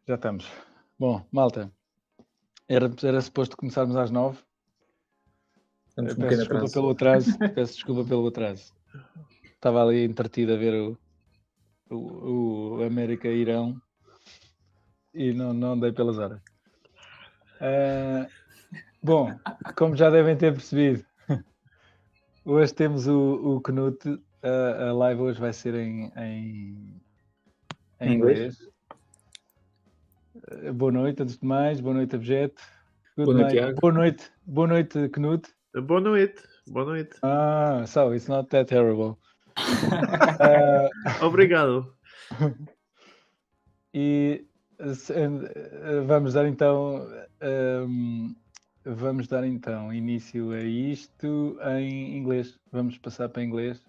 Já estamos. Bom, malta, era suposto começarmos às 9. Estamos com Peço desculpa pelo atraso. Peço desculpa pelo atraso. Estava ali entretido a ver o América-Irão e não dei pelas horas. Bom, como já devem ter percebido, hoje temos o Knut. A live hoje vai ser em inglês. Boa noite, antes de mais. Boa noite, Abjeto. Boa noite, Tiago. Boa noite, Knut. Boa noite. So it's not that terrible. Obrigado. E vamos dar início a isto em inglês. Vamos passar para inglês.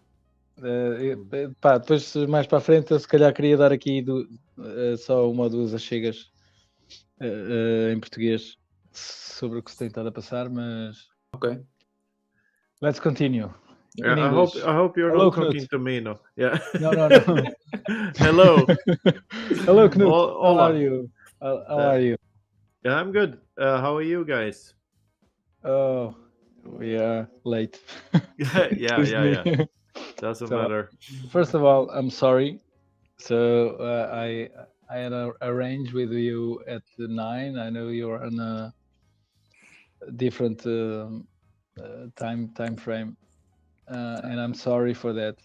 Depois mais para a frente eu se calhar queria dar aqui só uma ou duas achegas em português sobre o que se tem estado a passar, mas Okay. Let's continue. I hope you're Hello, not talking Knut. to me, no. Yeah. No. Hello. Hello, Knut. Hola. How are you? How are you? Yeah, I'm good. How are you guys? Oh, we are late. yeah. Doesn't matter. First of all, I'm sorry. So I had arranged with you at 9. I know you're on a different time frame, and I'm sorry for that.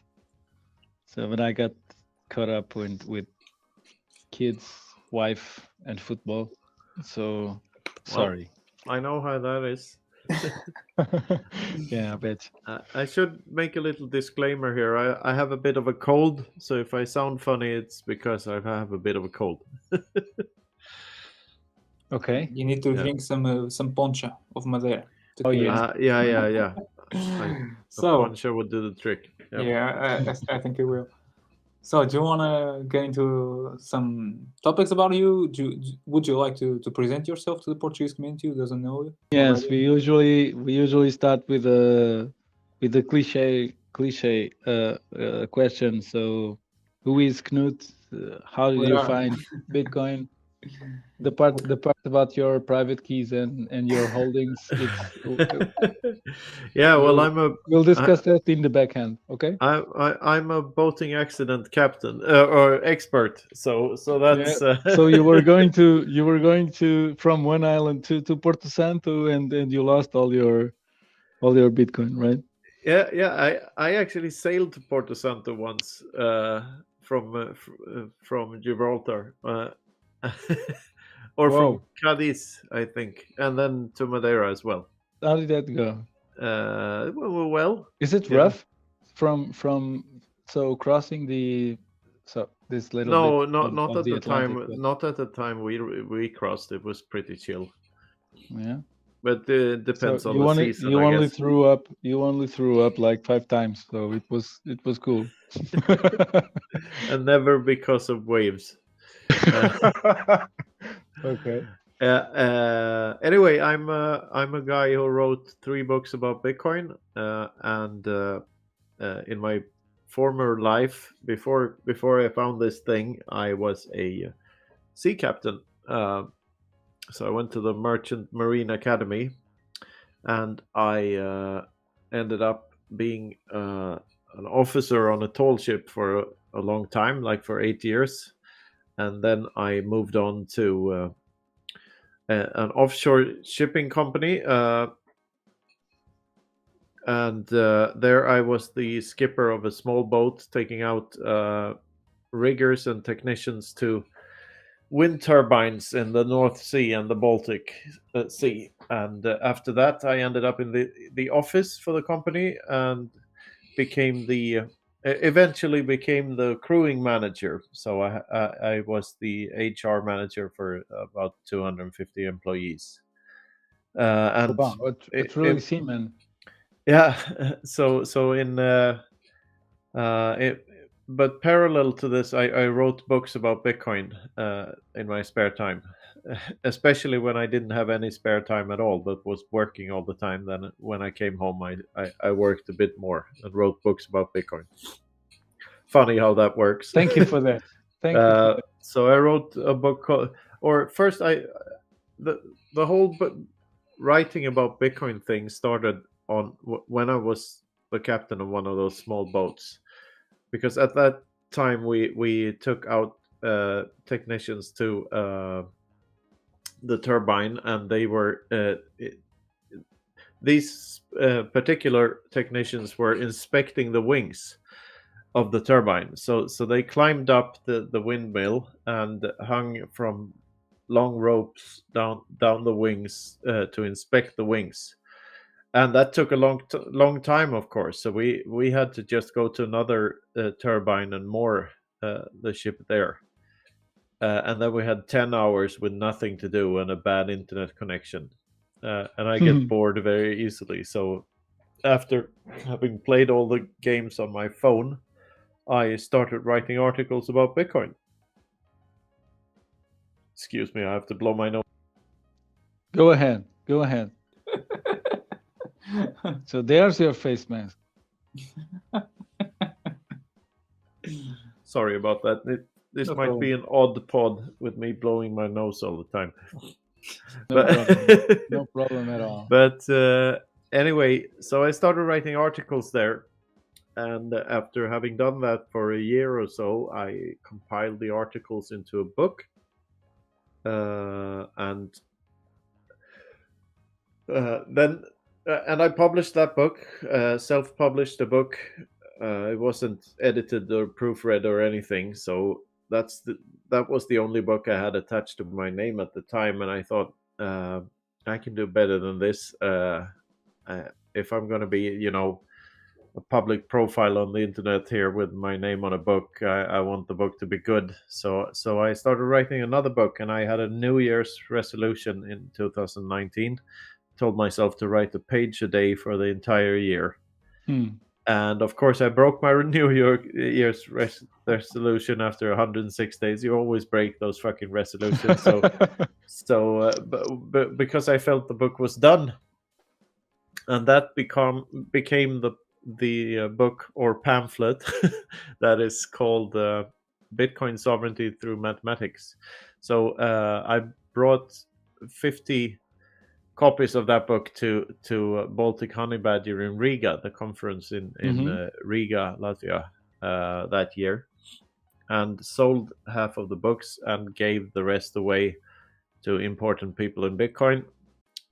So when I got caught up with kids, wife, and football, so sorry. Well, I know how that is. Yeah, I bet. I should make a little disclaimer here. I have a bit of a cold, so if I sound funny, it's because I have a bit of a cold. Okay. You need to drink some poncha of Madeira. Oh yeah. Yeah. So Poncha would do the trick. Yep. yeah, I think it will. So do you want to get into some topics about you? Would you like to present yourself to the Portuguese community who doesn't know you? Yes, we usually start with a cliche question. So, who is Knut? How did you find Bitcoin? The part about your private keys and your holdings. Yeah, well, we'll discuss that in the backhand. Okay. I'm a boating accident captain or expert. So that's. Yeah. So you were going to from one island to Porto Santo and you lost all your Bitcoin, right? Yeah. I actually sailed to Porto Santo once from Gibraltar. Or from Cadiz, I think, and then to Madeira as well. How did that go? Well. Is it rough from crossing this little? No, bit not at the Atlantic, time. but... Not at the time we crossed. It was pretty chill. Yeah, but it depends on the season. You only threw up like 5 times, so it was cool. And never because of waves. Okay. Anyway, I'm a guy who wrote 3 books about Bitcoin, and in my former life, before I found this thing, I was a sea captain. So I went to the Merchant Marine Academy, and I ended up being an officer on a tall ship for a long time, like for 8 years. And then I moved on to an offshore shipping company. And there I was the skipper of a small boat, taking out riggers and technicians to wind turbines in the North Sea and the Baltic Sea. And after that, I ended up in the office for the company and eventually became the crewing manager. So I was the HR manager for about 250 employees. And wow, it's really seaman. Yeah. So but parallel to this, I wrote books about Bitcoin in my spare time, especially when I didn't have any spare time at all, but was working all the time. Then when I came home, I worked a bit more and wrote books about Bitcoin. Funny how that works. Thank you for that. Thank you. So I wrote a book called or first the whole writing about Bitcoin thing started on when I was the captain of one of those small boats, because at that time we took out technicians to the turbine, and they were these particular technicians were inspecting the wings of the turbine. So they climbed up the windmill and hung from long ropes down the wings to inspect the wings, and that took a long time, of course. So we had to just go to another turbine and moor the ship there, and then we had 10 hours with nothing to do and a bad internet connection, and I get bored very easily. So after having played all the games on my phone, I started writing articles about Bitcoin. Excuse me, I have to blow my nose. Go ahead. So there's your face mask. Sorry about that. This No might be an odd pod with me blowing my nose all the time. No problem at all. But anyway, so I started writing articles there. And after having done that for a year or so, I compiled the articles into a book. And I published that book, self-published the book. It wasn't edited or proofread or anything, so that was the only book I had attached to my name at the time, and I thought I can do better than this. If I'm going to be, a public profile on the internet here with my name on a book, I want the book to be good. So I started writing another book, and I had a New Year's resolution in 2019. Told myself to write a page a day for the entire year. And of course, I broke my New Year's resolution after 106 days. You always break those fucking resolutions. But because I felt the book was done, and that became the book or pamphlet that is called Bitcoin Sovereignty Through Mathematics. So I brought 50 copies of that book to Baltic Honey Badger in Riga, the conference in Riga, Latvia, that year, and sold half of the books and gave the rest away to important people in Bitcoin.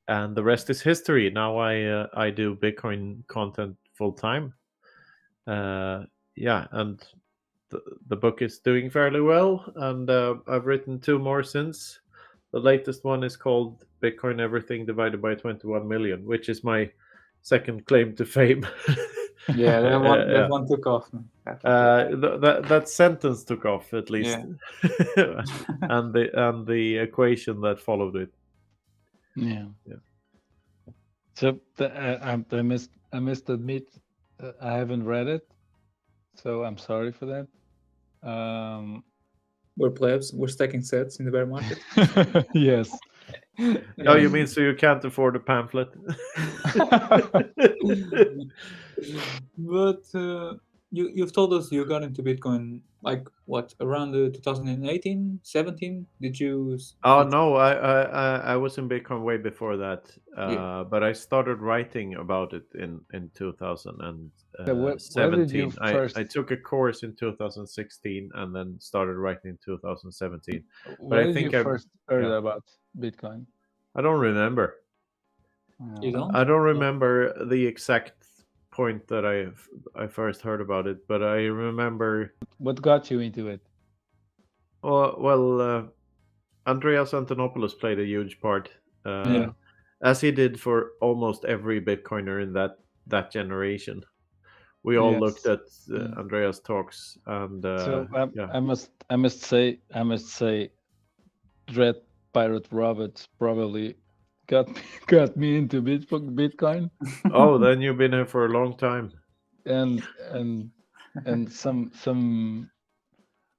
And the rest is history. Now I do Bitcoin content full time. And the book is doing fairly well, and I've written 2 more since. The latest one is called Bitcoin Everything Divided by 21 Million, which is my second claim to fame. Yeah, that one took off. That sentence took off, at least. Yeah. and the equation that followed it. Yeah. So I must admit I haven't read it, so I'm sorry for that. We're plebs. We're stacking sets in the bear market. Yes. Oh, you mean so you can't afford a pamphlet? But you've told us you got into Bitcoin like what, around 2018, 17? Did you? Oh no, I was in Bitcoin way before that, but I started writing about it in 2017. Where did you first? I took a course in 2016 and then started writing in 2017. Where I did think you first heard about Bitcoin? I don't remember. You don't? I don't remember the exact point that I first heard about it, but I remember. What got you into it? Well, Andreas Antonopoulos played a huge part, as he did for almost every Bitcoiner in that generation. We all looked at Andreas talks, and so I must say, Dread Pirate Roberts probably got me into Bitcoin. Oh, then you've been here for a long time. And some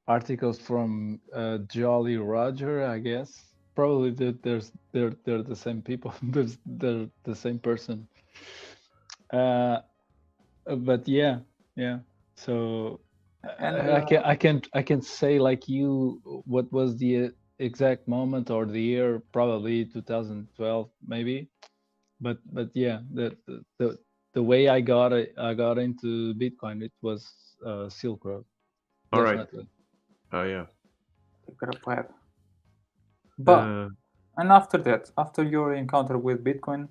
articles from Jolly Roger, I guess. Probably they're the same people. they're the same person. But yeah. So I can say, like you, what was the exact moment or the year, probably 2012, maybe. But yeah, the way I got into Bitcoin, it was Silk Road, All right. definitely. Oh yeah. Grab web. But Uh, and after that, after your encounter with Bitcoin,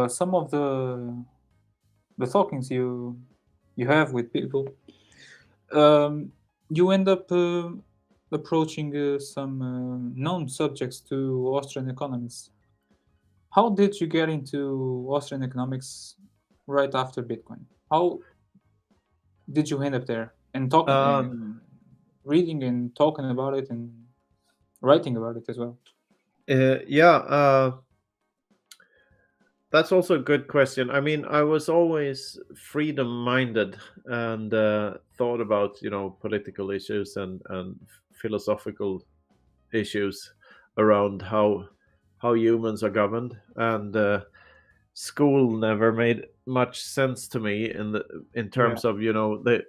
some of the talkings you have with people, you end up approaching some known subjects to Austrian economists. How did you get into Austrian economics right after Bitcoin? How did you end up there and talking and reading and talking about it and writing about it as well? yeah. That's also a good question. I mean, I was always freedom-minded and thought about, political issues and philosophical issues around how humans are governed. And school never made much sense to me in terms of, the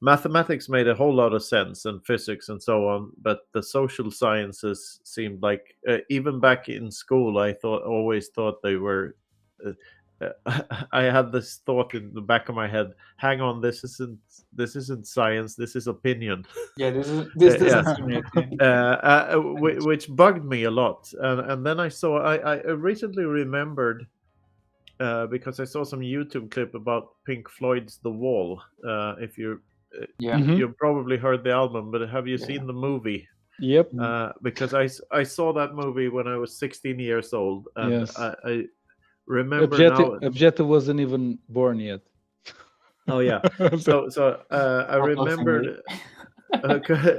mathematics made a whole lot of sense, and physics and so on, but the social sciences seemed like, even back in school, I always thought they were, I had this thought in the back of my head: hang on, this isn't science, this is opinion. Yeah, this doesn't Yeah. seem right. Yeah. Which bugged me a lot. And then I recently remembered, because I saw some YouTube clip about Pink Floyd's The Wall. If Yeah. you've probably heard the album, but have you Yeah. seen the movie? Yep. Because I saw that movie when I was 16 years old, and Yes. I remember now. Objective wasn't even born yet. Oh yeah. So I remembered.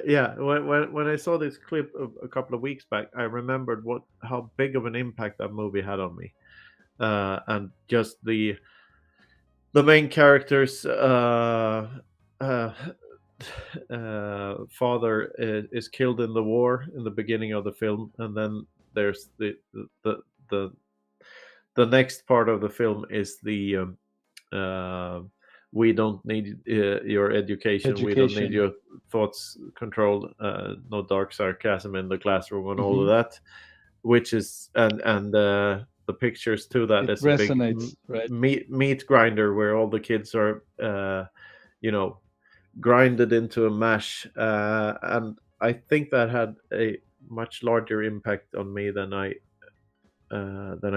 Yeah, when I saw this clip a couple of weeks back, I remembered how big of an impact that movie had on me, and just the main character's father is killed in the war in the beginning of the film, and then there's the the next part of the film is the we don't need your education. We don't need Education. your thoughts controlled. No dark sarcasm in the classroom and all of Mhm. that, which is and the pictures to that It is a big resonates, right? meat grinder where all the kids are you know grinded into a mash, and I think that had a much larger impact on me than I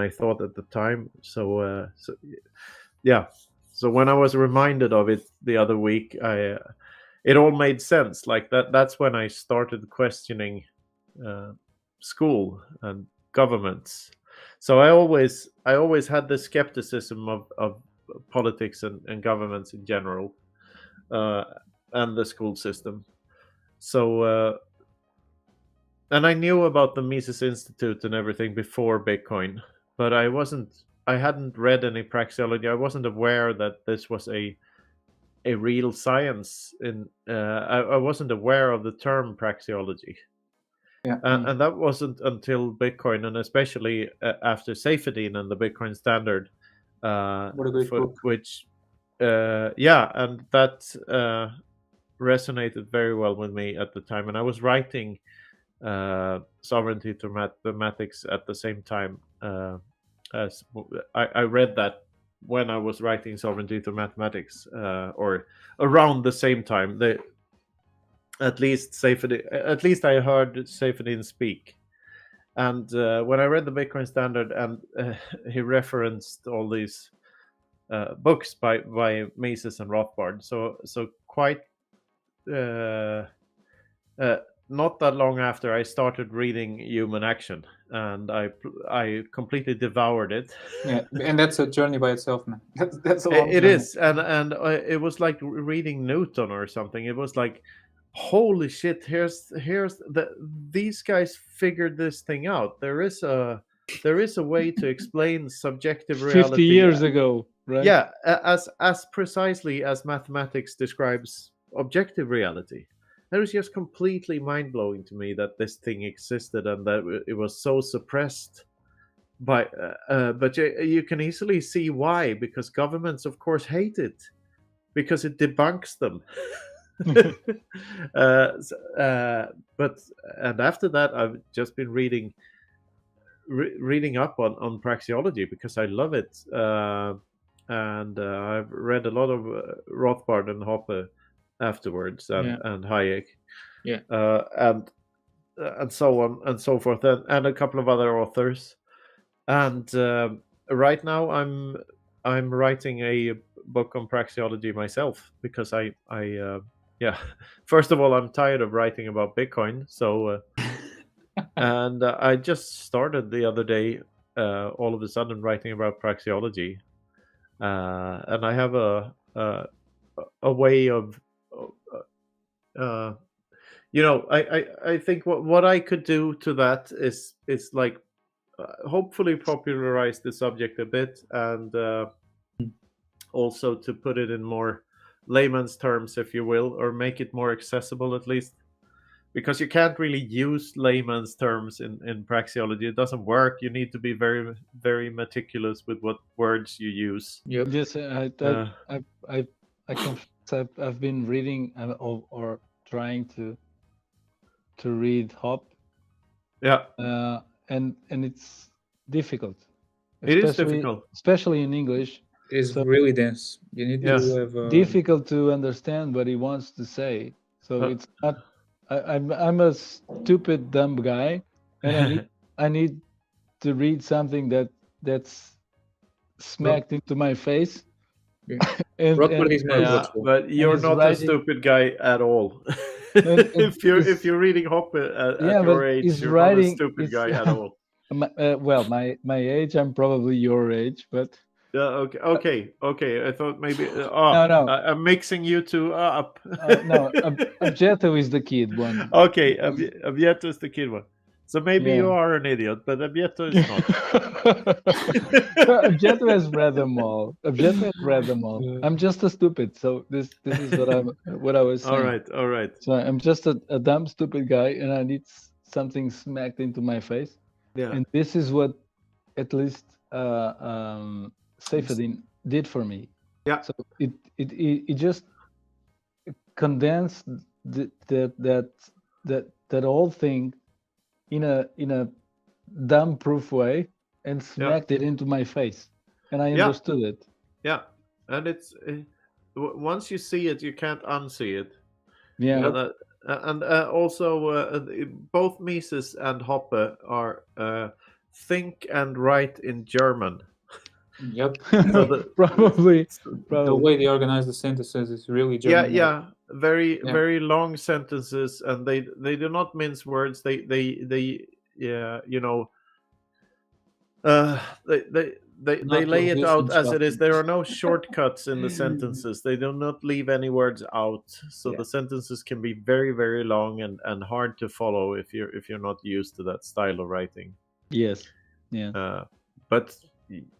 thought at the time. So yeah. So when I was reminded of it the other week, it all made sense. Like that's when I started questioning school and governments. So I always had this skepticism of politics and governments in general, uh, and the school system. So and I knew about the Mises Institute and everything before Bitcoin, but I hadn't read any praxeology. I wasn't aware that this was a real science. I wasn't aware of the term praxeology. Yeah. And that wasn't until Bitcoin, and especially after Safedin and the Bitcoin Standard, What a great book. which, yeah, and that resonated very well with me at the time. And I was writing Sovereignty to Mathematics at the same time. As I read that when I was writing Sovereignty to Mathematics, or around the same time. At least I heard Seyfedin speak. And when I read the Bitcoin Standard, and he referenced all these books by Mises and Rothbard, so quite uh, not that long after, I started reading Human Action, and I completely devoured it. Yeah, and that's a journey by itself, man. That's a long It journey. is, and it was like reading Newton or something. It was like, holy shit! These guys figured this thing out. There is a way to explain subjective 50 reality. years ago, right? Yeah, as precisely as mathematics describes objective reality. That was just completely mind blowing to me that this thing existed and that it was so suppressed but you can easily see why, because governments of course hate it, because it debunks them. But and after that, I've just been reading up on praxeology because I love it. And I've read a lot of Rothbard and Hoppe afterwards, Yeah. and Hayek, Yeah. and so on and so forth, and a couple of other authors. And right now, I'm writing a book on praxeology myself because yeah. First of all, I'm tired of writing about Bitcoin, so and I just started the other day, all of a sudden writing about praxeology, and I have a way of, uh, I think what I could do to that is like hopefully popularize the subject a bit, and also to put it in more layman's terms, if you will, or make it more accessible at least. Because you can't really use layman's terms in praxeology. It doesn't work. You need to be very, very meticulous with what words you use. Yep. Yes, Uh, I confess I've been reading or trying to read Hop, yeah, and it's difficult, it is difficult. especially in English. It's So really dense. You need Yeah. to have difficult to understand what he wants to say. So Uh, it's not. I'm a stupid dumb guy, and I need to read something that's smacked into my face. Yeah. and Rockford and is more yeah, approachable. but you're he's not a writing, stupid guy at all. and If you're reading Hoppe yeah, at your but age, he's you're not a writing. stupid It's guy at all. well, my age. I'm probably your age, but Yeah. Okay. I thought maybe. no. I'm mixing you two up. No, Objeto is the kid one. Okay, Abieto is the kid one. So maybe you Yeah. are an idiot, but Abieto is not. Objeto has read them all. Objeto has read them all. Yeah. I'm just a stupid. So this is what I was saying. All right. So I'm just a dumb stupid guy, and I need something smacked into my face. Yeah. And this is what at least Seyfedin did for me. Yeah. So it just condensed that whole thing in a dumb proof way and smacked it into my face, and I Yeah. understood it. Yeah, and it's once you see it, you can't unsee it. Yeah. And also both Mises and Hoppe are think and write in German. Yep. So probably The way they organize the sentences is really German. yeah, very Yeah. very long sentences, and they do not mince words. They yeah, they lay it out as it is. There are no shortcuts in the sentences. They do not leave any words out, so Yeah. the sentences can be very very long and hard to follow if you're not used to that style of writing. Yes. Yeah.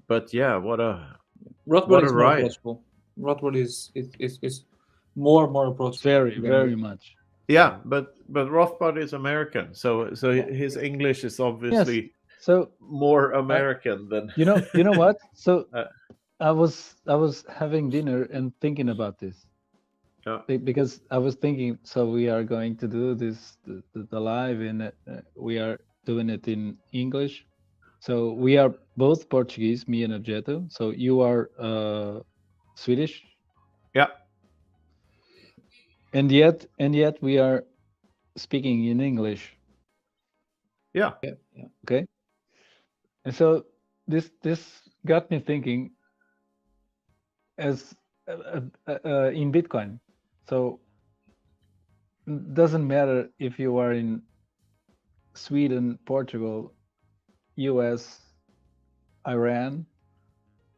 But yeah, what a Rothbard is more ride. approachable. Rothbard is more approachable. Very much. Yeah, but Rothbard is American, so his English is obviously Yes. So more American than you know what? So Uh, I was having dinner and thinking about this. Yeah. Because I was thinking, so we are going to do this the live, and we are doing it in English. So we are both Portuguese, me and Objeto. So you are Swedish, yeah. and yet we are speaking in English. Yeah. Okay. And so this got me thinking as in Bitcoin. So doesn't matter if you are in Sweden, Portugal, US, Iran,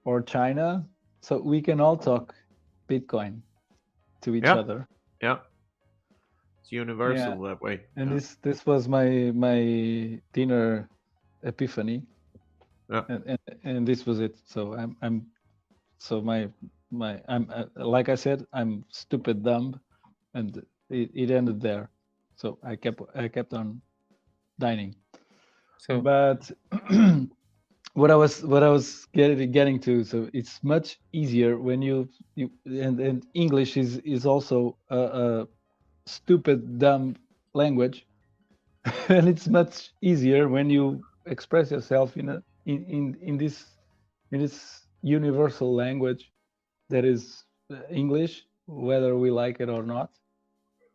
or China. So we can all talk Bitcoin to each Yeah. other. Yeah. It's universal that way. And Yeah. this was my dinner epiphany. Yeah. And this was it. So I'm like I said, I'm stupid dumb, and it ended there. So I kept on dining. So But what I was getting to. So it's much easier when you and English is also a stupid dumb language, and it's much easier when you express yourself in this universal language that is English, whether we like it or not.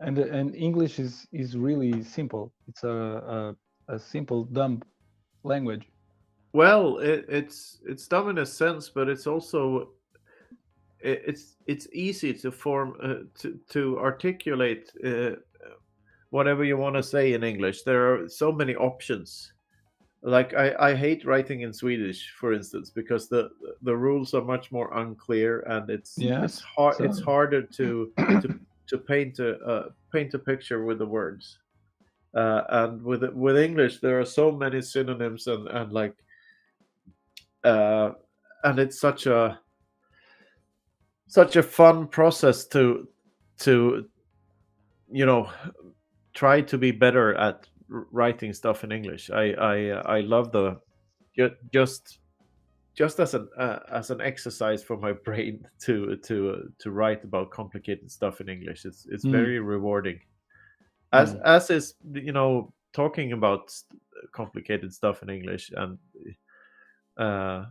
And English is really simple. It's a simple dumb language. Well, it's dumb in a sense, but it's also it's easy to form to articulate whatever you want to say in English. There are so many options. Like I hate writing in Swedish, for instance, because the rules are much more unclear, and Yes. it's harder to paint a picture with the words. And with English, there are so many synonyms and like uh, and it's such a fun process to you know try to be better at writing stuff in English. I love the just as an exercise for my brain to write about complicated stuff in English. It's very rewarding. As is talking about complicated stuff in English, and I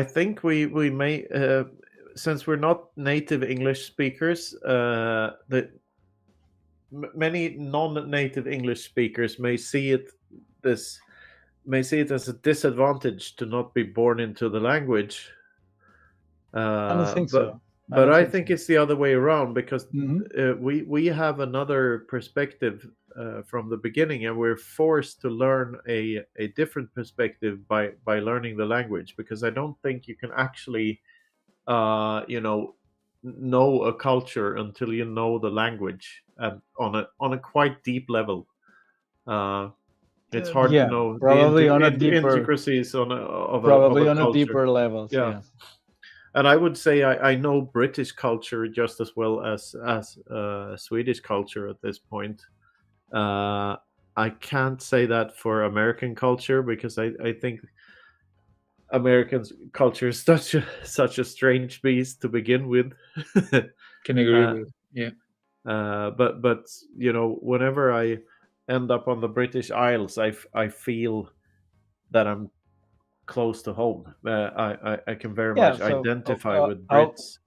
think we may since we're not native English speakers, that many non-native English speakers this may see it as a disadvantage to not be born into the language. I don't think But so. I think it's the other way around, because Mhm. we have another perspective from the beginning, and we're forced to learn a different perspective by learning the language, because I don't think you can actually know a culture until you know the language, and on a quite deep level. It's hard to Yeah, know the probably on a deeper, intricacies of probably a on a culture. deeper levels. Yeah, Yes. and I would say I know British culture just as well as Swedish culture at this point. I can't say that for American culture, because I think American culture is such a strange beast to begin with. Can agree uh, with. Yeah. but whenever I end up on the British Isles, I feel that I'm close to home. I can very Yeah. much So, identify with how Brits.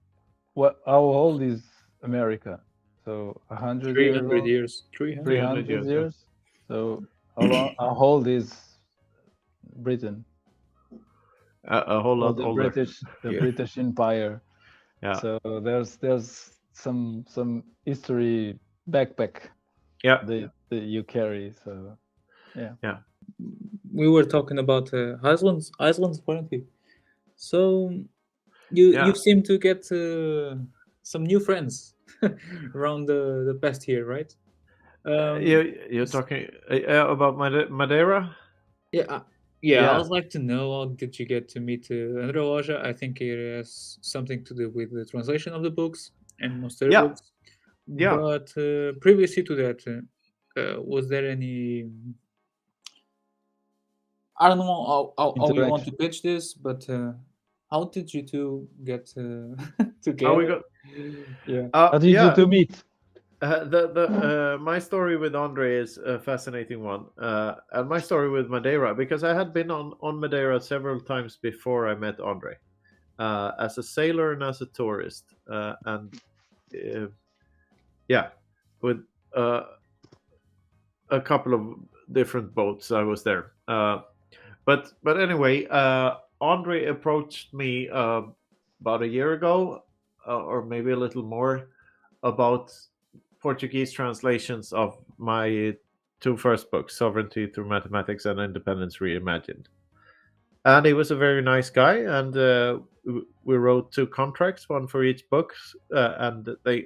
how old is America? So 100 years 300 old, years. 300. 300 300 years, yeah. years. So how old is Britain? A whole Well, lot older. The Yeah. British Empire. Yeah, So there's some history backpack yeah, that you carry. So yeah. yeah, We were talking about Iceland's apparently. So you yeah. seem to get some new friends around the past year, right? You're talking about Madeira? Yeah, yeah. I Yeah, would like to know, how did you get to meet Andre Loja? I think it has something to do with the translation of the books and monster yeah, books. yeah. But previously to that, was there any? I don't know how you want to Interaction. pitch this, but how did you two get How we together? got? Yeah. How did you Yeah. two meet? The my story with Andre is a fascinating one, and my story with Madeira, because I had been on Madeira several times before I met Andre, as a sailor and as a tourist, and uh, yeah, with uh, a couple of different boats I was there. But anyway, Andre approached me about a year ago, or maybe a little more, about Portuguese translations of my two first books, Sovereignty Through Mathematics and Independence Reimagined. And he was a very nice guy, and we wrote two contracts, one for each book, and they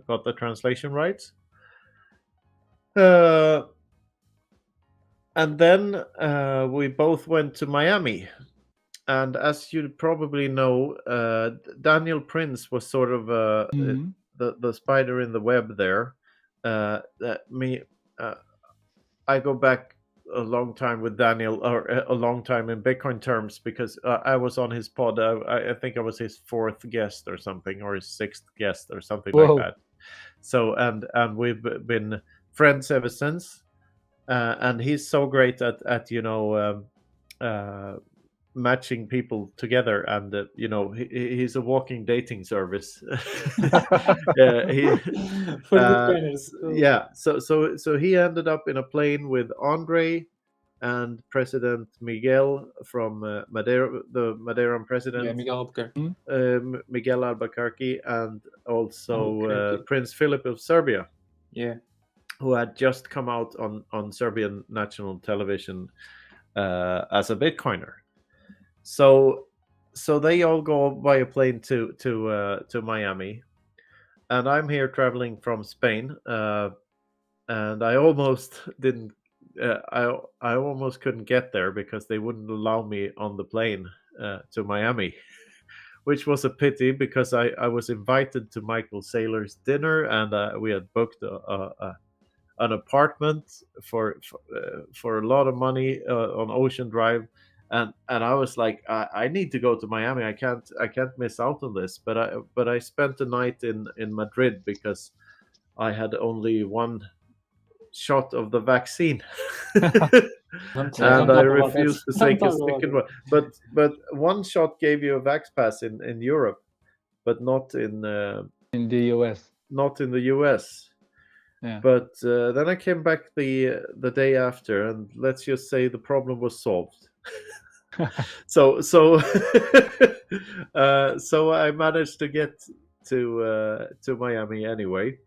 got the translation rights. Uh, and then we both went to Miami. And as you probably know, Daniel Prince was sort of Mhm. the spider in the web there. That me, I go back a long time with Daniel, or a long time in Bitcoin terms, because I was on his pod. I think I was his fourth guest or something, or his sixth guest or something like Whoa. that. So and we've been friends ever since. And he's so great at matching people together, and he's a walking dating service. He For Bitcoiners. yeah, so he ended up in a plane with Andre and President Miguel from Madeira, the Madeiran Yeah, president, Miguel Albuquerque. Miguel Albuquerque, and also Albuquerque. Prince Philip of Serbia, Yeah. who had just come out on Serbian national television as a Bitcoiner. So they all go by a plane to Miami, and I'm here traveling from Spain, and I almost didn't. I almost couldn't get there because they wouldn't allow me on the plane to Miami, which was a pity because I was invited to Michael Saylor's dinner, and we had booked an apartment for a lot of money on Ocean Drive, and I was like, I need to go to Miami. I can't miss out on this. But I spent the night in Madrid because I had only one shot of the vaccine. Don't And talk I about that. refused to Don't take a talk about second that. one. But one shot gave you a vax pass in Europe, but not in In the US. not in the US. Yeah. But then I came back the day after, and let's just say the problem was solved. so so I managed to get to Miami anyway.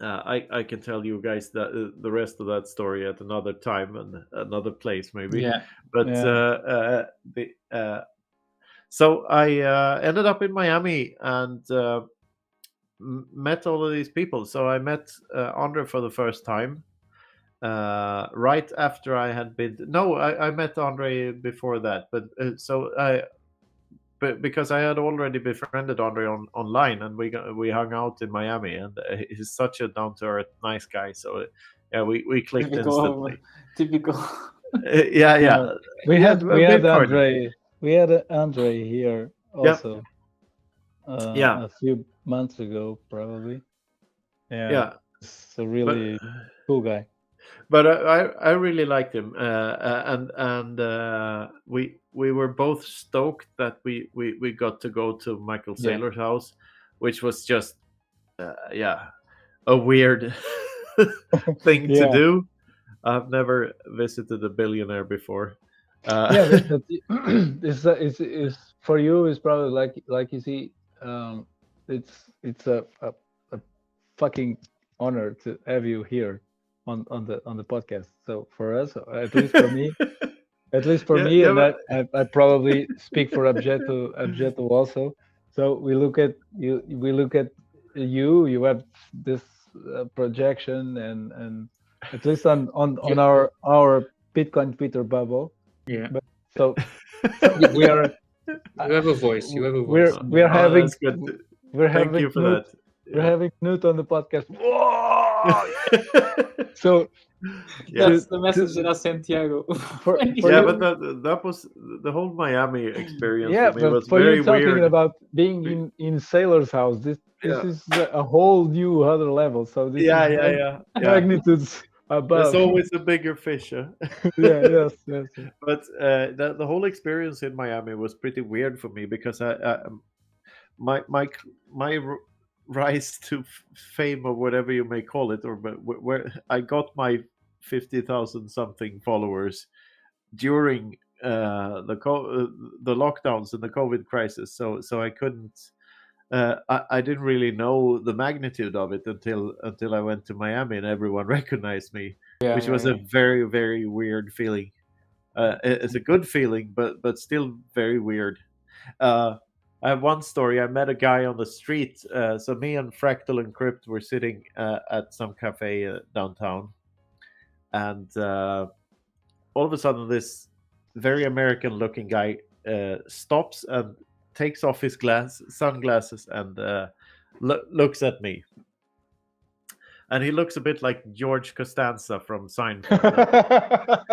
I can tell you guys that the rest of that story at another time and another place maybe. Yeah. But Yeah. so I ended up in Miami and met all of these people. So I met Andre for the first time right after I had been. No, I met Andre before that, but but because I had already befriended Andre online, and we hung out in Miami, and he's such a down to earth, nice guy. So yeah, we clicked instantly. Typical. Yeah. We Yeah, had Bitcoin. Andre here Yeah. also. Yeah. A few months ago, probably. Yeah. It's a really cool guy. But I really liked him, and we were both stoked that we got to go to Michael Yeah. Saylor's house, which was just a weird thing to Yeah. do. I've never visited a billionaire before. Yeah, but it's for you. It's probably like you see, it's a fucking honor to have you here on the podcast. So for us, at least for me, and I probably speak for Abjeto also. So we look at you. You have this projection, and at least on our Bitcoin Twitter bubble. Yeah. But so we are. You have a voice. You have a voice. We're having. That's good. We're Thank having you for Knut, that. We're having Knut on the podcast. Whoa! So That's the message that I sent Tiago. for yeah, you, but that was the whole Miami experience yeah, for me but was for very you talking weird. about being in Sailor's house, this Yeah. is a whole new other level. So this Yeah. magnitudes above. There's always a bigger fish. Huh? Yes. But the whole experience in Miami was pretty weird for me because my rise to fame, or whatever you may call it, or where I got my 50,000 something followers during the lockdowns and the COVID crisis. So I couldn't. I didn't really know the magnitude of it until I went to Miami and everyone recognized me, which was a very, very weird feeling. It's a good feeling, but still very weird. I have one story. I met a guy on the street. So me and Fractal and Crypt were sitting at some cafe downtown, and all of a sudden, this very American-looking guy stops and takes off his sunglasses and looks at me. and he looks a bit like George Costanza from Seinfeld.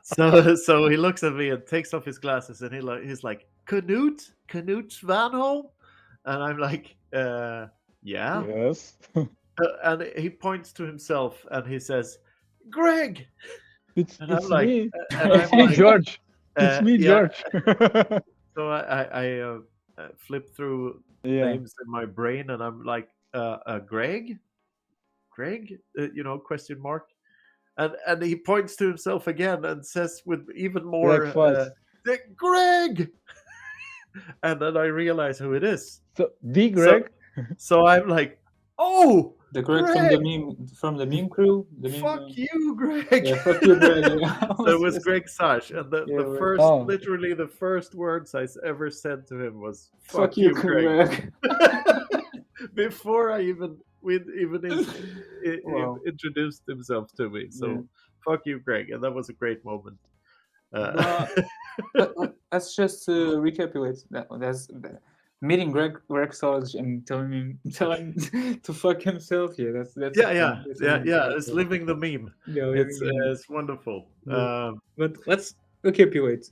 So he looks at me and takes off his glasses, and he's like, Knut Svanholm, and I'm like, yeah. Yes. And he points to himself and he says, Greg. It's I'm like, me. and I'm It's me, like, George. It's me, yeah. George. So I flip through names in my brain, and I'm like, Greg, question mark, and he points to himself again and says with even more, Greg, and then I realize who it is. So the Greg. So I'm like, oh, The Greg from the meme crew. Fuck you, Greg. Yeah, fuck you, Greg. So it was Greg Sash, and literally the first words I ever said to him was "Fuck you, Greg." Before I even introduced himself to me. So fuck you, Greg, and that was a great moment. Let's just recapitulate that. That's meeting Greg Sarge and telling to fuck himself. Yeah, that's It's living the meme. Yeah, it's wonderful. Yeah. But let's recapitulate.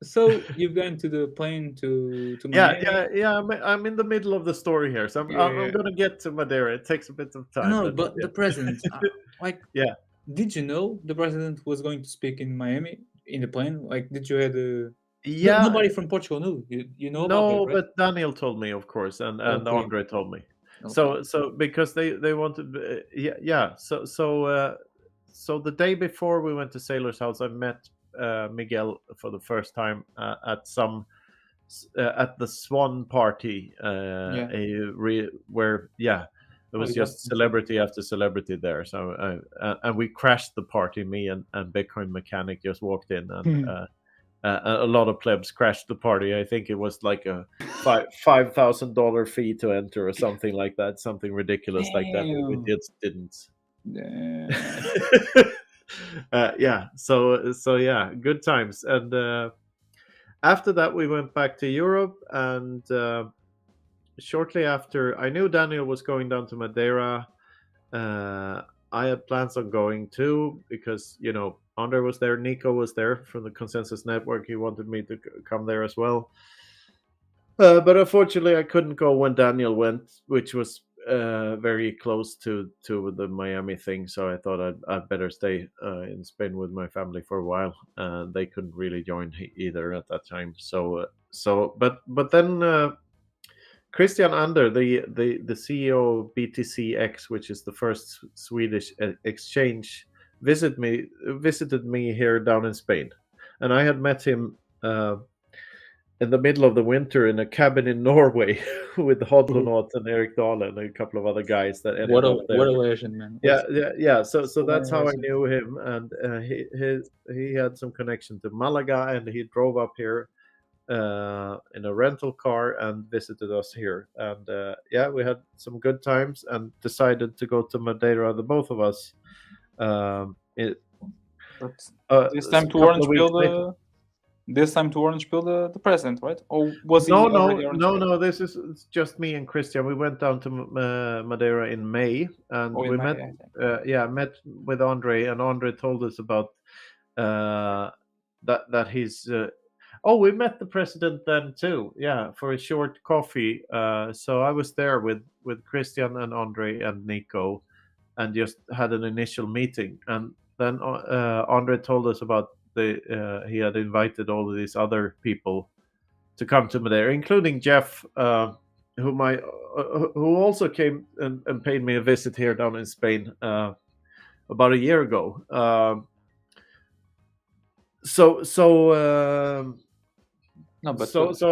So you've gone to the plane to Miami. Yeah. I'm in the middle of the story here, so I'm gonna get to Madeira. It takes a bit of time. No, but the president, did you know the president was going to speak in Miami in the plane? Like, did you have the? Yeah, nobody from Portugal knew. You know? No, about that, right? but Daniel told me, of course, and Okay. Andre told me. Okay. So because they wanted, So the day before we went to Sailor's house, I met Miguel for the first time at the Swan party, where it was just celebrity after celebrity there. So and we crashed the party. Me and Bitcoin Mechanic just walked in, and a lot of plebs crashed the party. I think it was like a $5,000 fee to enter or something like that, something ridiculous like that. We didn't. So good times. And after that, we went back to Europe, and shortly after, I knew Daniel was going down to Madeira. I had plans on going too, because Andre was there, Nico was there from the Consensus Network. He wanted me to come there as well. But unfortunately, I couldn't go when Daniel went, which was very close to the Miami thing. So I thought I'd better stay in Spain with my family for a while. They couldn't really join either at that time. But then Christian Ander, the CEO of BTCX, which is the first Swedish exchange, visited me here down in Spain, and I had met him in the middle of the winter in a cabin in Norway with Hodlonaut and Eric Dahle and a couple of other guys that ended up there. What a legend, man! Yeah. So that's how I knew him, and he had some connection to Malaga, and he drove up here in a rental car and visited us here, and we had some good times and decided to go to Madeira, the both of us. This time to Orange Peel the president, right? Or was he already Orange Peel? No. This is just me and Christian. We went down to Madeira in May, and met with Andre, and Andre told us about that he's. We met the president then too. Yeah, for a short coffee. So I was there with Christian and Andre and Nico, and just had an initial meeting. And then Andre told us about he had invited all of these other people to come to Madeira, including Jeff, who also came and paid me a visit here down in Spain about a year ago. So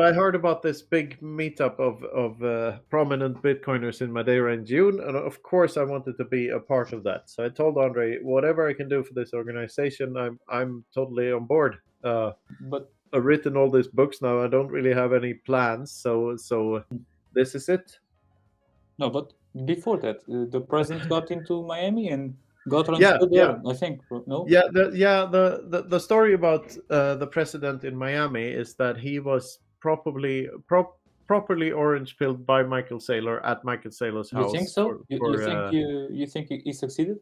I heard about this big meetup of prominent Bitcoiners in Madeira in June, and of course I wanted to be a part of that. So I told Andre, whatever I can do for this organization, I'm totally on board. But I've written all these books now. I don't really have any plans, so this is it. No, but before that, the president got into Miami and got transferred there. I think no. The story about the president in Miami is that he was properly orange pilled by Michael Saylor at Michael Saylor's house. You think so? You think he succeeded?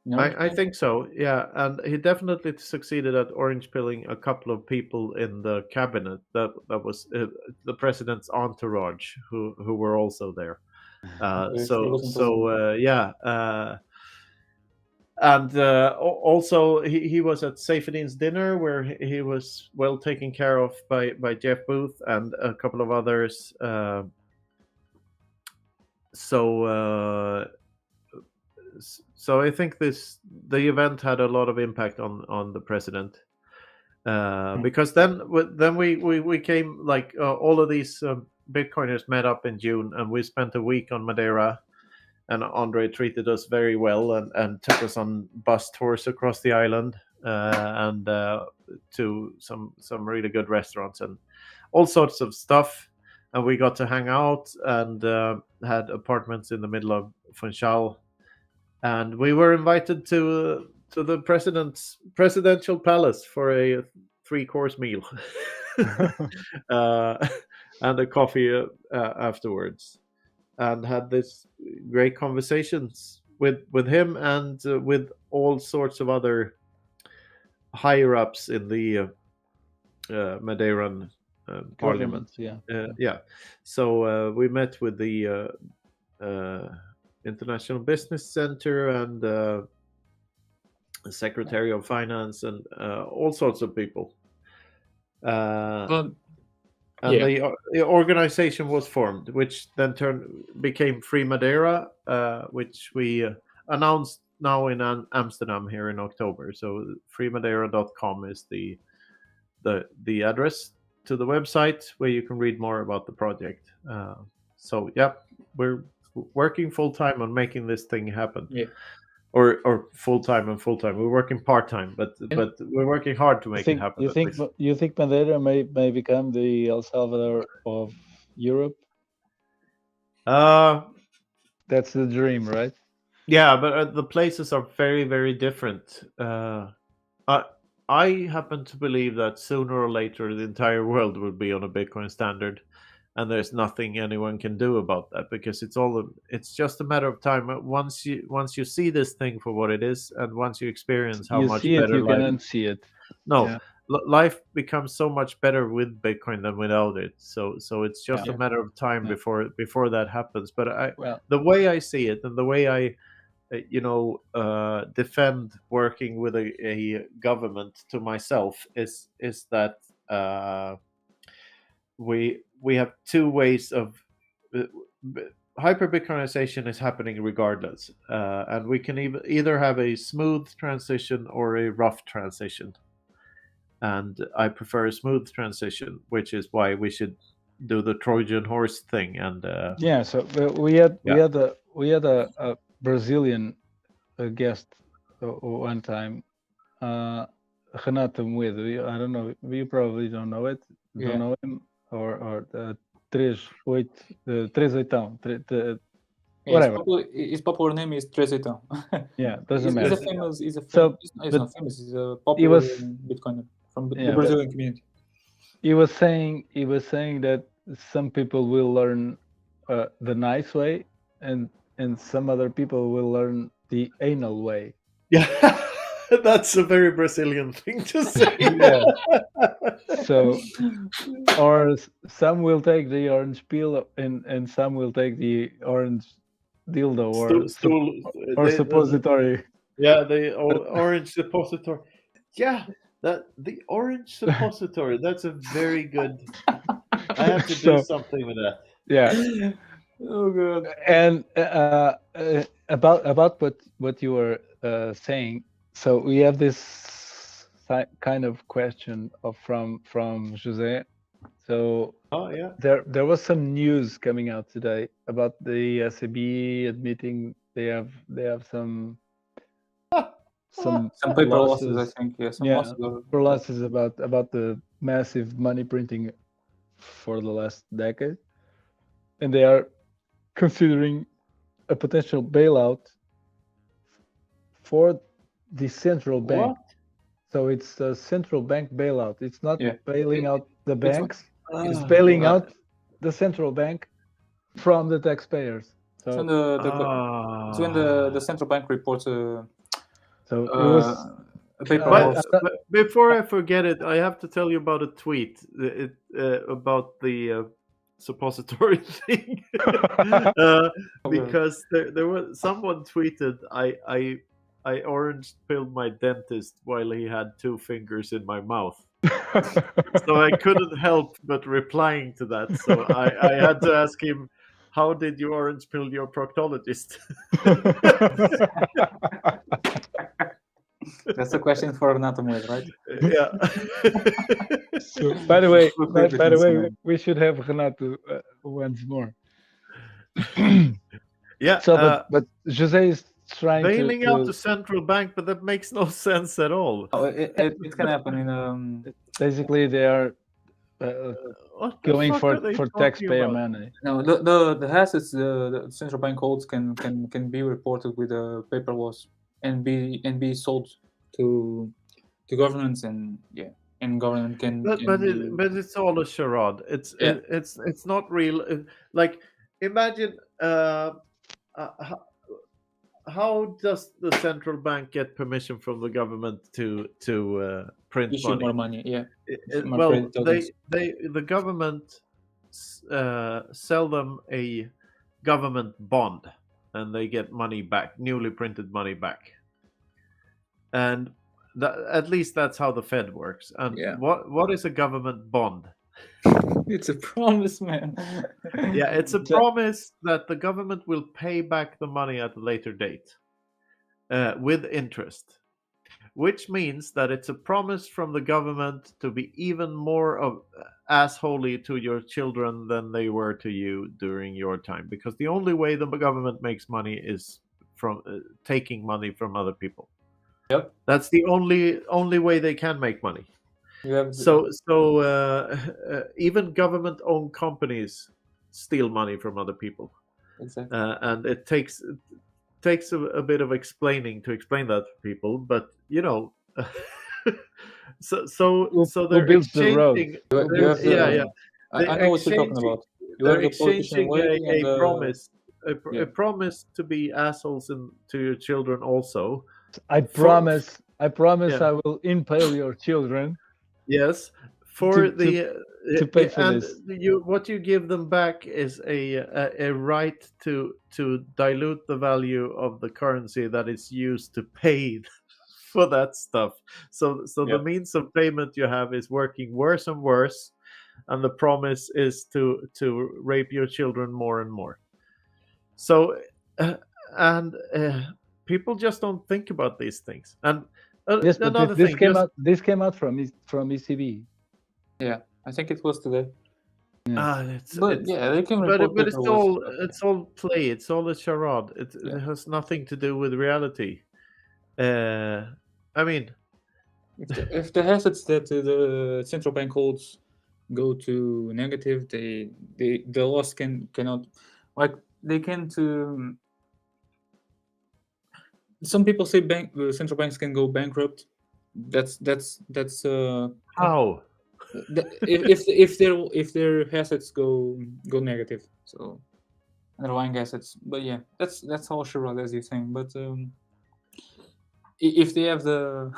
No, I think so, yeah, and he definitely succeeded at orange pilling a couple of people in the cabinet. That was the president's entourage, who were also there. Okay, he wasn't And also he was at Seyfedin's dinner, where he was well taken care of by Jeff Booth and a couple of others. So I think the event had a lot of impact on the president, because then we came, like, all of these Bitcoiners met up in June, and we spent a week on Madeira, and Andre treated us very well and took us on bus tours across the island, and to some really good restaurants and all sorts of stuff. And we got to hang out and had apartments in the middle of Funchal. And we were invited to the presidential palace for a 3-course meal, and a coffee afterwards, and had this great conversations with him and with all sorts of other higher ups in the Madeiran parliament. Yeah. So we met with the International Business Center and the Secretary of Finance and all sorts of people. But And the organization was formed, which then became Free Madeira, which we announced now in Amsterdam here in October. So freemadeira.com is the address to the website where you can read more about the project. So yeah, we're working full time on making this thing happen. Yeah. Or full time and full time. We're working part time, but we're working hard to make it happen. You think Madeira may become the El Salvador of Europe? That's the dream, right? Yeah, but the places are very, very different. I happen to believe that sooner or later the entire world will be on a Bitcoin standard, and there's nothing anyone can do about that, because it's just a matter of time. Once you see this thing for what it is, and once you experience how much better you life, can unsee it. No, Yeah. Life becomes so much better with Bitcoin than without it. So it's just a matter of time before that happens. But the way I see it, and the way I defend working with a government to myself is that we have two ways of hyper Bitcoinization is happening regardless, and we can either have a smooth transition or a rough transition, and I prefer a smooth transition, which is why we should do the Trojan horse thing. And so we had a Brazilian guest one time, Renato Moedo. I don't know, you probably don't know it. Don't know him, or Trezeitão. Whatever. His popular name is Trezeitão. Yeah, doesn't matter. He's not famous. He's a popular Bitcoiner from the Brazilian community. He was saying that some people will learn the nice way, and some other people will learn the anal way. Yeah, that's a very Brazilian thing to say. Yeah. So, or some will take the orange peel, and some will take the orange dildo or suppository. Yeah, the orange suppository. Yeah, the orange suppository. That's a very good. I have to do something with that. Yeah. Oh god. And about what you were saying. So we have this kind of question from Jose. So there was some news coming out today about the SEB admitting they have some paper losses, I think. Yeah, paper losses about the massive money printing for the last decade, and they are considering a potential bailout for the central bank. What? So it's a central bank bailout. It's not bailing out the banks. It's bailing out the central bank from the taxpayers. It's So when the central bank reports so it was. a paper But, loss. but before I forget it, I have to tell you about a tweet about the suppository thing. Because there was someone tweeted, I orange pilled my dentist while he had 2 fingers in my mouth. So I couldn't help but replying to that. So I had to ask him, how did you orange pill your proctologist? That's a question for Anatomy, right? Yeah. So, by the way, we should have Renato once more. Yeah. So, but Jose is trying bailing to out the central bank, but that makes no sense at all. Oh, it can happen in basically they are What the going fuck are they for talking taxpayer about? money. no the assets the central bank holds can be reported with a paper loss and be sold to governments, and government can But it's all a charade. Yeah. It's not real. Like, imagine how does the central bank get permission from the government to print issue money? more money. Yeah. More Well, credit tokens. the government sell them a government bond, and they get money back, newly printed money back. And at least that's how the Fed works. And Yeah. what is a government bond? It's a promise, man. Yeah, it's a promise that the government will pay back the money at a later date with interest, which means that it's a promise from the government to be even more of assholey to your children than they were to you during your time, because the only way the government makes money is from taking money from other people. Yep. That's the only way they can make money. So even government-owned companies steal money from other people. Exactly. And it takes a bit of explaining to explain that to people, but so they're builds the road? exchanging. I know what you're talking about. They're exchanging a promise, a promise to be assholes to your children also. I promise I will impale your children. Yes, for to pay for and this. What you give them back is a right to dilute the value of the currency that is used to pay for that stuff. So the means of payment you have is working worse and worse, and the promise is to rape your children more and more. So people just don't think about these things. And yes, but this came out from ECB. Yeah, I think it was today. Yeah. They can report. But it's all play. It's all a charade. It has nothing to do with reality. I mean, if the assets that the central bank holds go to negative, the loss cannot, like, they can't. Some people say central banks can go bankrupt. That's how? if their assets go negative, so underlying assets. But yeah, that's all charade, as you're saying. But if they have the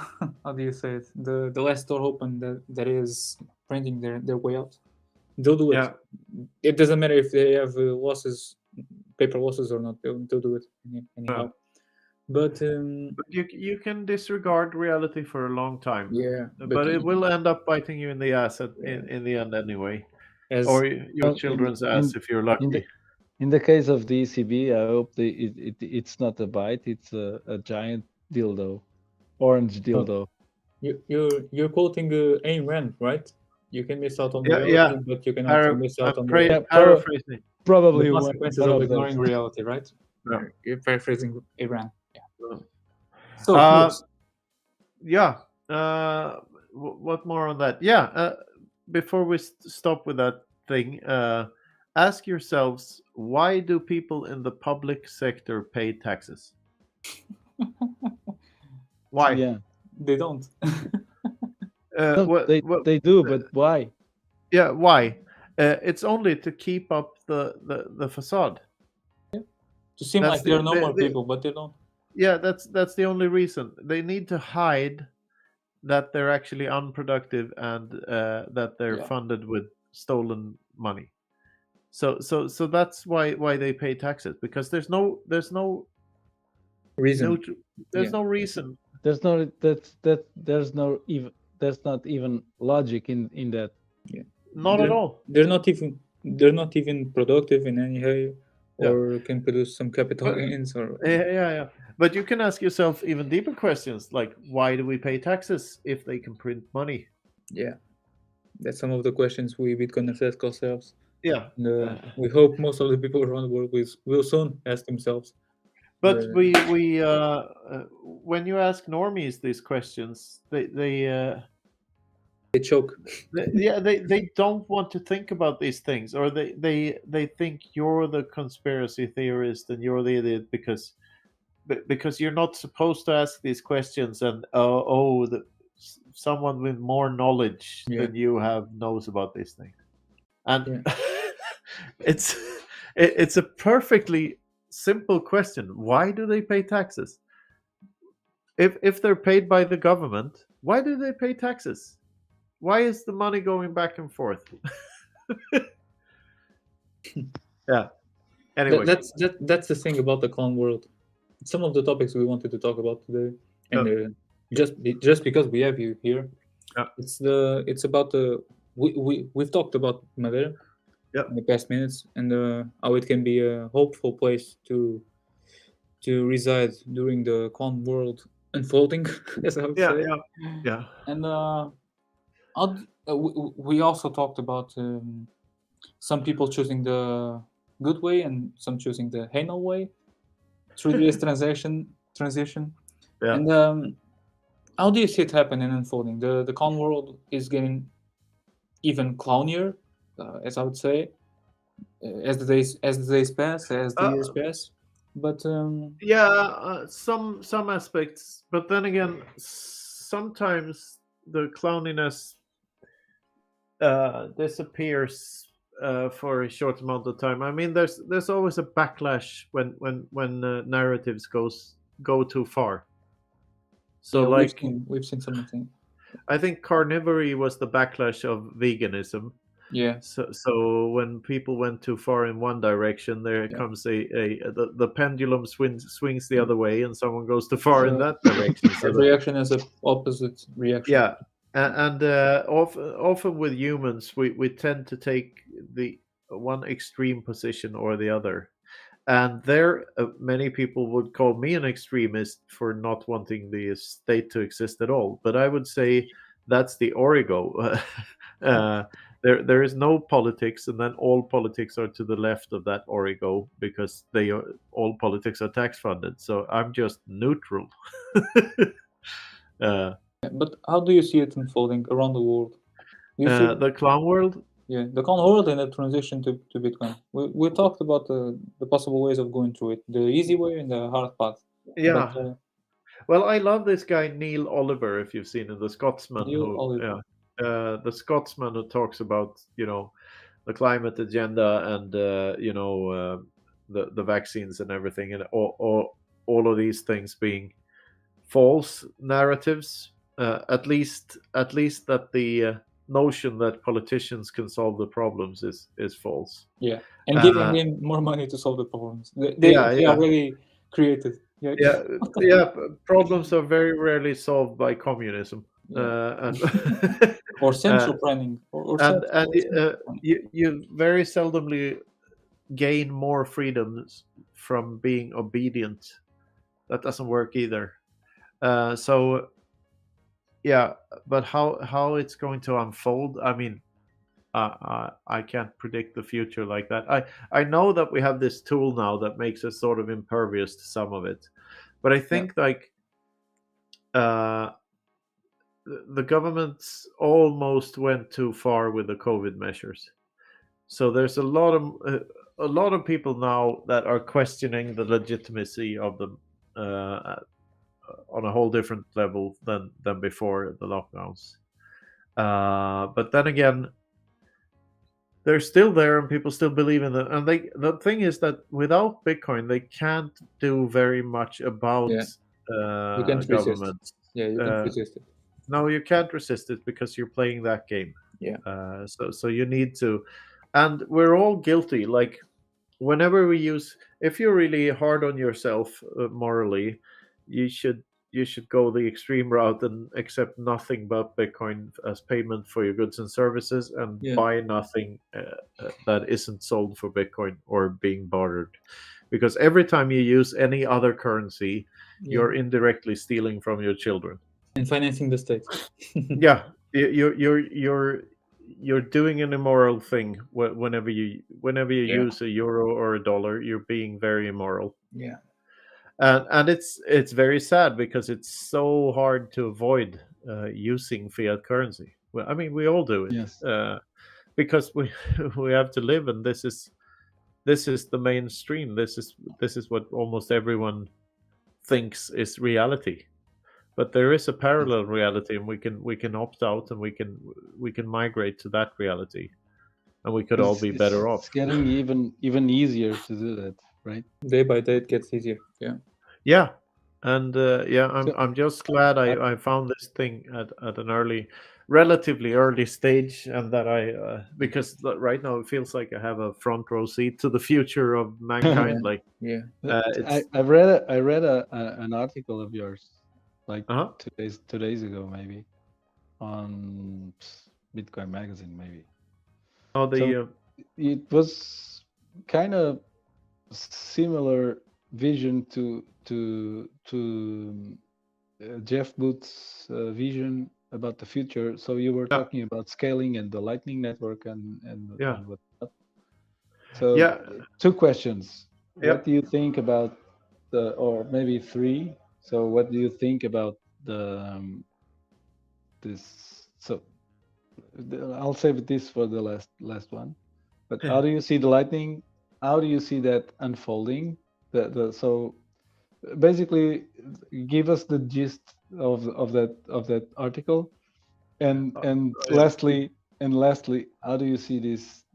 how do you say it, the last door open that is printing their way out, they'll do it. Yeah. It doesn't matter if they have losses, paper losses or not. They'll do it anyhow. Yeah. But you can disregard reality for a long time. Yeah, but it will end up biting you in the ass in the end anyway, or your children's ass if you're lucky. In the case of the ECB, I hope it's not a bite; it's a giant dildo, orange dildo. You're quoting Ayn Rand, right? You can miss out on reality, but you can also miss out on paraphrasing. Probably the consequences of ignoring reality, right? Yeah. You're paraphrasing Ayn Rand. So what more on that? Before we stop with that thing, ask yourselves, why do people in the public sector pay taxes? Why? Yeah, they don't. They do, but why? Yeah, why? It's only to keep up the facade. To seem That's like they're the, normal the people, but they don't. yeah. That's the only reason they need to hide that they're actually unproductive and that they're Yeah. funded with stolen money. So that's why they pay taxes, because there's no Reason. there's Yeah. no reason. There's not even logic in that. Not at all. They're not even productive in any way, Yeah. or can produce some capital But- gains, or Yeah. But you can ask yourself even deeper questions, like why do we pay taxes if they can print money? yeah. That's some of the questions we Bitcoiners ask ourselves. Yeah. And we hope most of the people around the world will soon ask themselves. But Uh, we when you ask normies these questions, They choke. they don't want to think about these things, or they think you're the conspiracy theorist and you're the idiot because you're not supposed to ask these questions, and someone with more knowledge Yeah. than you have knows about these things, and Yeah. it's a perfectly simple question. Why do they pay taxes? If they're paid by the government, why do they pay taxes? Why is the money going back and forth? Yeah. Anyway, That's the thing about the clown world. Some of the topics we wanted to talk about today, and just because we have you here, Yeah. it's about the we've talked about Madeira Yeah. in the past minutes, and how it can be a hopeful place to reside during the clown world unfolding, as I would say. yeah. And we also talked about some people choosing the good way and some choosing the anal way through this transition. Yeah. And how do you see it happen and unfolding? The con world is getting even clownier, as I would say, as the days pass, as the years pass. But some aspects, but then again, sometimes the clowniness disappears for a short amount of time. I mean, there's always a backlash when narratives go too far. So yeah, like we've seen something. I think carnivory was the backlash of veganism. Yeah, So when people went too far in one direction, there comes the pendulum swings the other way, and someone goes too far in that direction. So every reaction is an opposite reaction. yeah, and often with humans, we tend to take the one extreme position or the other, and there many people would call me an extremist for not wanting the state to exist at all. But I would say that's the origo. There is no politics, and then all politics are to the left of that origo because all politics are tax funded. So I'm just neutral. But how do you see it unfolding around the world? Do you see The clown world. Yeah, the clown world and the transition to Bitcoin. We talked about the possible ways of going through it, the easy way and the hard path. Yeah. But, Well, I love this guy Neil Oliver. If you've seen him, the Scotsman Neil Oliver. the Scotsman who talks about the climate agenda and the vaccines and everything, and all of these things being false narratives. At least that the notion that politicians can solve the problems is false. Yeah, and giving him more money to solve the problems. They are really created. Yeah. Problems are very rarely solved by communism. Or central planning, you very seldomly gain more freedoms from being obedient. That doesn't work either. So yeah, but how it's going to unfold, I mean, I can't predict the future like that. I know that we have this tool now that makes us sort of impervious to some of it, but I think like the governments almost went too far with the COVID measures. So there's a lot of people now that are questioning the legitimacy of them on a whole different level than before the lockdowns. But then again, they're still there, and people still believe in them. And the thing is that without Bitcoin, they can't do very much about Yeah. You can't resist. governments. Yeah, you can't resist it. No, you can't resist it because you're playing that game. Yeah. So you need to, and we're all guilty. Like whenever we use, if you're really hard on yourself morally, you should go the extreme route and accept nothing but Bitcoin as payment for your goods and services, and Yeah. buy nothing that isn't sold for Bitcoin or being bartered. Because every time you use any other currency, you're indirectly stealing from your children and financing the state. yeah, you're doing an immoral thing whenever you Yeah. use a euro or a dollar. You're being very immoral, Yeah. and it's very sad because it's so hard to avoid using fiat currency. Well, I mean, we all do it Yes. because we we have to live, and this is the mainstream. This is what almost everyone thinks is reality. But there is a parallel reality, and we can opt out, and we can migrate to that reality, and we could all be better off. It's getting even easier to do that, right? Day by day, it gets easier. Yeah. Yeah, and So- I'm just glad I found this thing at an relatively early stage, and that because right now it feels like I have a front row seat to the future of mankind. Like Yeah. I read an article of yours like uh-huh. 2 days ago, maybe on Bitcoin magazine, maybe. Oh, the It was kind of similar vision to Jeff Booth's vision about the future. So you were talking about scaling and the Lightning Network and whatnot. So two questions. What do you think about or maybe three? So what do you think about this? So I'll save this for the last one. But how do you see the Lightning? How do you see that unfolding? So basically, give us the gist of that article, and lastly, how do you see this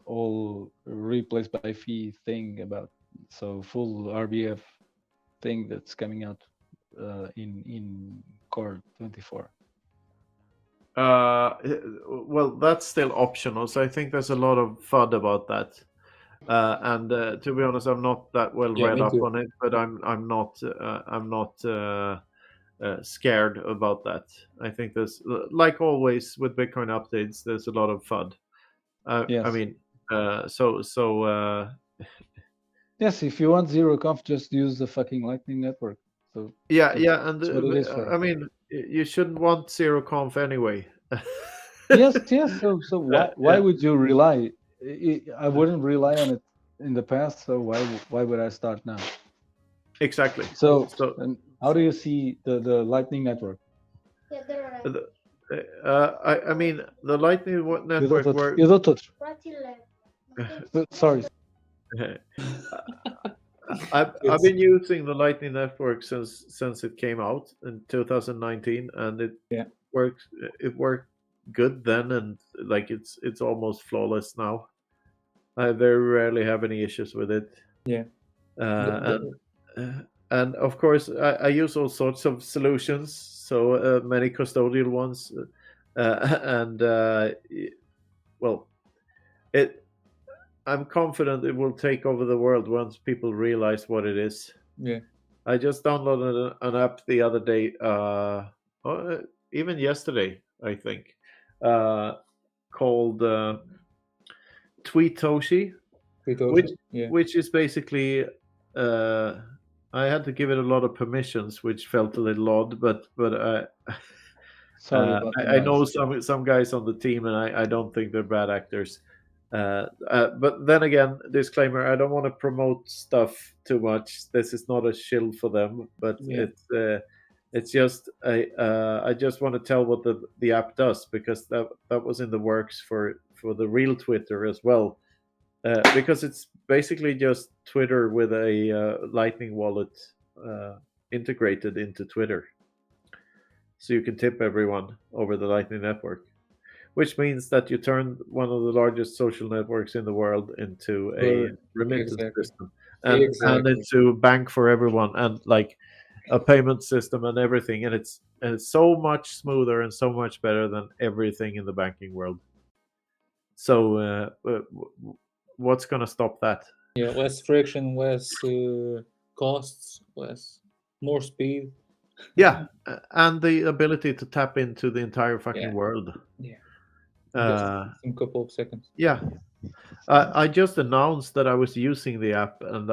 whole replaced by fee thing about full RBF thing that's coming out in Core 24? Well, that's still optional, so I think there's a lot of FUD about that. And to be honest, I'm not that well read up on it, but I'm not scared about that. I think there's, like always with Bitcoin updates, there's a lot of FUD. Yes. I mean, yes, if you want zero conf, just use the fucking Lightning Network. So yeah, and that's what it is for. I mean, you shouldn't want zero conf anyway. yes. So why would you rely? I wouldn't rely on it in the past. So why would I start now? Exactly. So and how do you see the Lightning Network? I mean, the Lightning Network works. Sorry. I've been using the Lightning Network since it came out in 2019, and it works. It worked good then, and like it's almost flawless now. I very rarely have any issues with it. Yeah. And of course, I use all sorts of solutions. So many custodial ones, and well, I'm confident it will take over the world once people realize what it is. Yeah. I just downloaded an app the other day, even yesterday, I think, called Tweetoshi, which is basically. I had to give it a lot of permissions, which felt a little odd, but sorry about I know some guys on the team, and I don't think they're bad actors. But then again, disclaimer: I don't want to promote stuff too much. This is not a shill for them, but it's just I just want to tell what the app does, because that was in the works for the real Twitter as well, because it's basically just Twitter with a Lightning wallet integrated into Twitter, so you can tip everyone over the Lightning Network, which means that you turn one of the largest social networks in the world into a remittance Exactly. system and Exactly. into bank for everyone and like a payment system and everything, and it's so much smoother and so much better than everything in the banking world. So what's going to stop that? Yeah, less friction, less costs, more speed. Yeah, and the ability to tap into the entire fucking Yeah. world. Yeah. Just Uh, in a couple of seconds. yeah, I just announced that I was using the app, and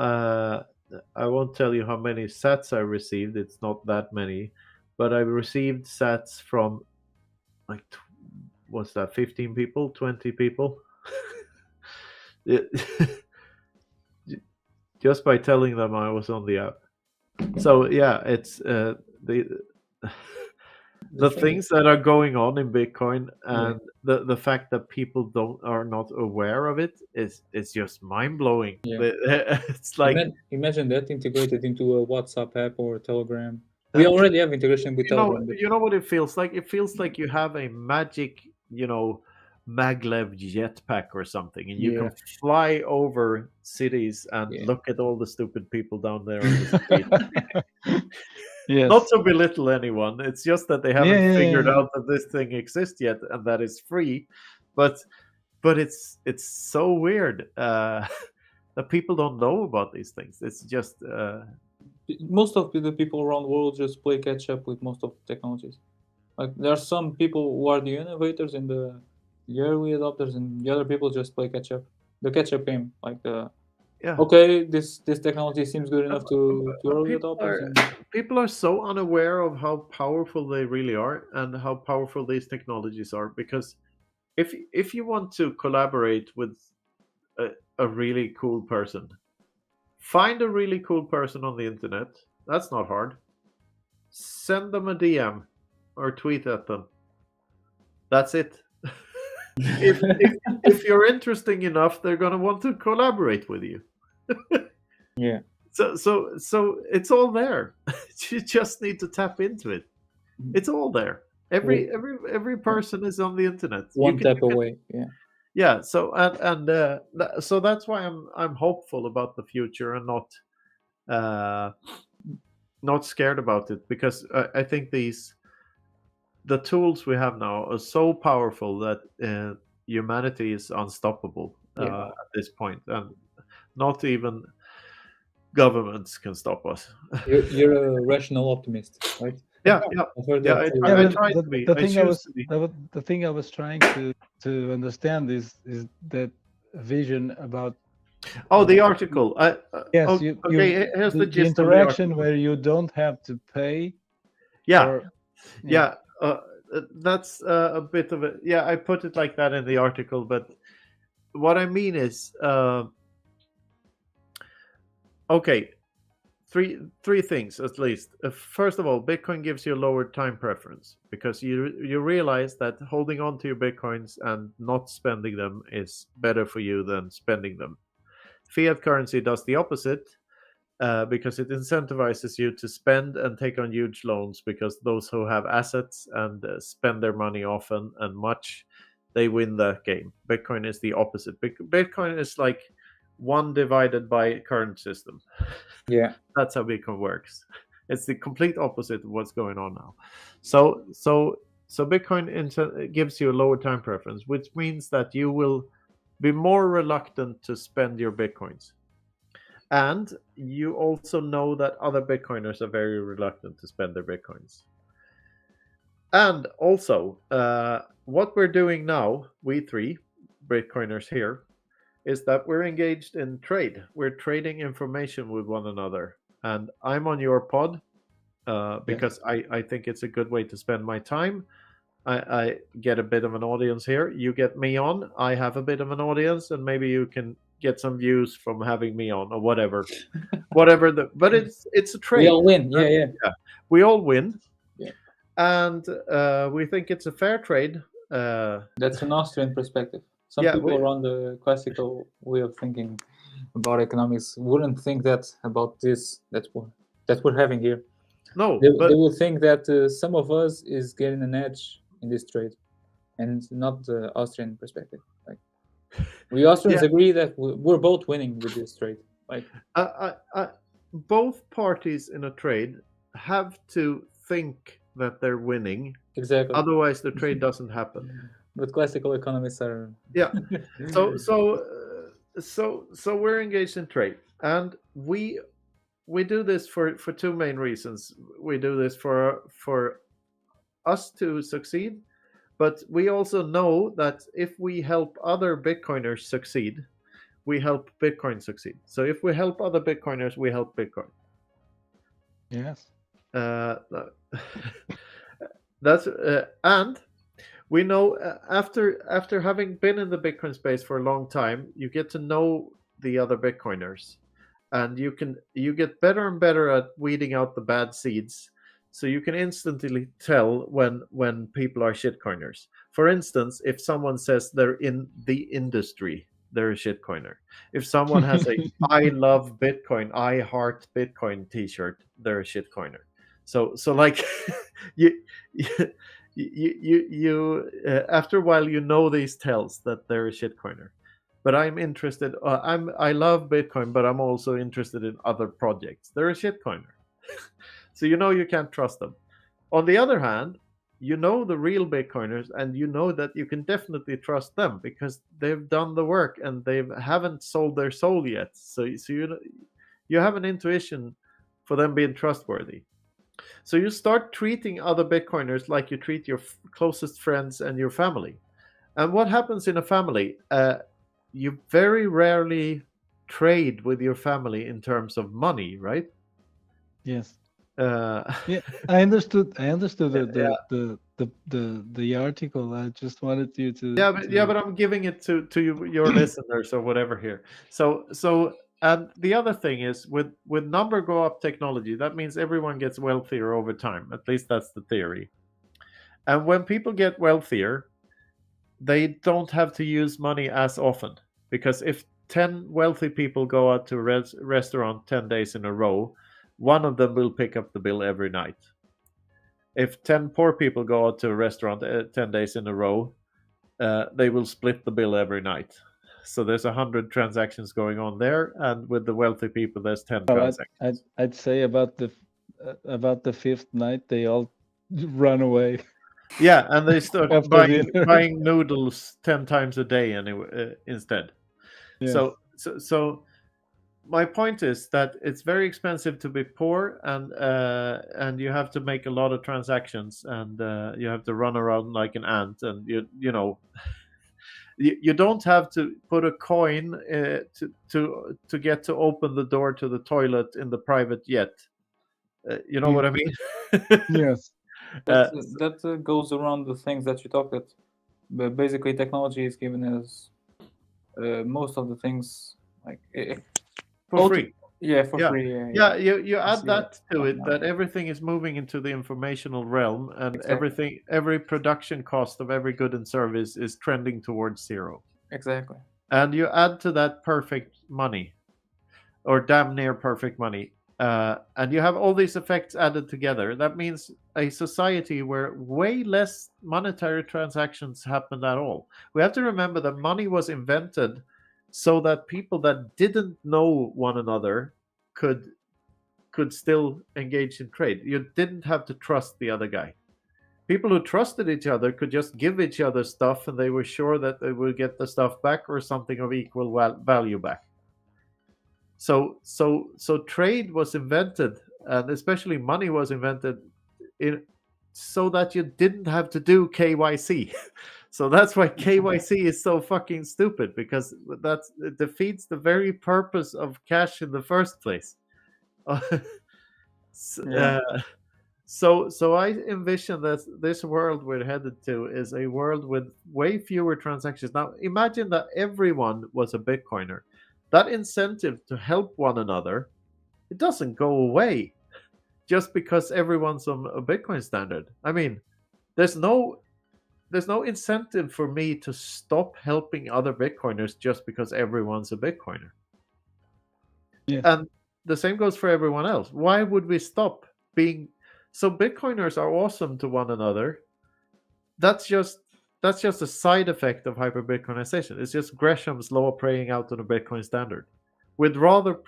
I won't tell you how many sats I received. It's not that many, but I received sats from like what's that? 15 people, 20 people. Just by telling them I was on the app. So yeah, it's the the things that are going on in Bitcoin and the fact that people are not aware of it is just mind blowing. Yeah. It's like Imagine that integrated into a WhatsApp app or a Telegram. We already have integration with Telegram. But you know what it feels like? It feels like you have a magic, maglev jetpack or something, and you can fly over cities and look at all the stupid people down there on the street. Yes. Not to belittle anyone, it's just that they haven't Yeah. figured out that this thing exists yet and that it's free. But it's so weird that people don't know about these things. It's just most of the people around the world just play catch up with most of the technologies. Like there are some people who are the innovators and the early adopters, and the other people just play catch up. The catch up game, like okay, this technology seems good enough to early adopters. People are so unaware of how powerful they really are and how powerful these technologies are. Because if you want to collaborate with a really cool person, find a really cool person on the internet. That's not hard. Send them a DM or tweet at them. That's it. if you're interesting enough, they're gonna want to collaborate with you. Yeah. So it's all there. You just need to tap into it. It's all there. Every person is on the internet. One tap away. Yeah. Yeah. So so that's why I'm hopeful about the future and not scared about it, because I think the tools we have now are so powerful that humanity is unstoppable at this point, and not even governments can stop us. You're a rational optimist, right? Yeah. I try to be. The thing I was trying to understand is that vision about. Oh, the article. Yes. Here's the gist the interaction where you don't have to pay. Yeah. That's a bit of it. Yeah, I put it like that in the article, but what I mean is, okay, three things at least. First of all, Bitcoin gives you a lower time preference because you realize that holding on to your Bitcoins and not spending them is better for you than spending them. Fiat currency does the opposite. Because it incentivizes you to spend and take on huge loans, because those who have assets and spend their money often and much, they win that game. Bitcoin is the opposite. Bitcoin is like 1 divided by current system. Yeah. That's how Bitcoin works. It's the complete opposite of what's going on now. So Bitcoin gives you a lower time preference, which means that you will be more reluctant to spend your Bitcoins. And you also know that other Bitcoiners are very reluctant to spend their Bitcoins. And also, what we're doing now, we three Bitcoiners here, is that we're engaged in trade. We're trading information with one another. And I'm on your pod because I think it's a good way to spend my time. I get a bit of an audience here. You get me on. I have a bit of an audience, and maybe you can get some views from having me on, or whatever. But it's a trade. We all win. Yeah. We all win. Yeah. And we think it's a fair trade. That's an Austrian perspective. Some people around the classical way of thinking about economics wouldn't think that about this that we're having here. No, they would think that some of us is getting an edge in this trade, and not the Austrian perspective. Like we Austrians agree that we're both winning with this trade. Like both parties in a trade have to think that they're winning. exactly. Otherwise, the trade doesn't happen. But classical economists are So we're engaged in trade, and we do this for two main reasons. We do this for us to succeed, but we also know that if we help other Bitcoiners succeed, we help Bitcoin succeed. So if we help other Bitcoiners, we help Bitcoin. Yes. That's and we know after having been in the Bitcoin space for a long time, you get to know the other Bitcoiners, and you get better and better at weeding out the bad seeds. So you can instantly tell when people are shitcoiners. For instance, if someone says they're in the industry, they're a shitcoiner. If someone has a "I love Bitcoin, I heart Bitcoin" T-shirt, they're a shitcoiner. So like you after a while you know these tells that they're a shitcoiner. But I'm interested. I love Bitcoin, but I'm also interested in other projects. They're a shitcoiner. So you know you can't trust them. On the other hand, you know the real Bitcoiners, and you know that you can definitely trust them because they've done the work and they haven't sold their soul yet. So you have an intuition for them being trustworthy. So you start treating other Bitcoiners like you treat your closest friends and your family. And what happens in a family? You very rarely trade with your family in terms of money, right? Yes. Yeah, I understood the article. I just wanted you to. but I'm giving it to your listeners or whatever here. So and the other thing is with number go up technology, that means everyone gets wealthier over time. At least that's the theory. And when people get wealthier, they don't have to use money as often, because if 10 wealthy people go out to a restaurant 10 days in a row, one of them will pick up the bill every night. If 10 poor people go out to a restaurant 10 days in a row, they will split the bill every night. So there's 100 transactions going on there, and with the wealthy people, there's 10 transactions. I'd say about the fifth night, they all run away. Yeah, and they start After dinner. buying noodles 10 times a day anyway, instead. Yes. So my point is that it's very expensive to be poor, and you have to make a lot of transactions, and you have to run around like an ant, and you know you don't have to put a coin to get to open the door to the toilet in the private jet. You know what I mean? Yes. that goes around the things that you talked that. But basically, technology is giving us most of the things like For free. Yeah, for free. Yeah, you add see that to right it, now. that everything is moving into the informational realm, and Exactly. every production cost of every good and service is trending towards zero. Exactly. And you add to that perfect money, or damn near perfect money, and you have all these effects added together. That means a society where way less monetary transactions happened at all. We have to remember that money was invented so that people that didn't know one another could still engage in trade. You didn't have to trust the other guy. People who trusted each other could just give each other stuff, and they were sure that they would get the stuff back or something of equal value back. So trade was invented, and especially money was invented so that you didn't have to do KYC. So that's why KYC is so fucking stupid, because it defeats the very purpose of cash in the first place. So I envision that this world we're headed to is a world with way fewer transactions. Now imagine that everyone was a Bitcoiner. That incentive to help one another, it doesn't go away just because everyone's on a Bitcoin standard. I mean, there's no incentive for me to stop helping other Bitcoiners just because everyone's a Bitcoiner. Yes. And the same goes for everyone else. Why would we stop being... So Bitcoiners are awesome to one another, that's just a side effect of hyper Bitcoinization. It's just Gresham's law playing out on a Bitcoin standard. We'd rather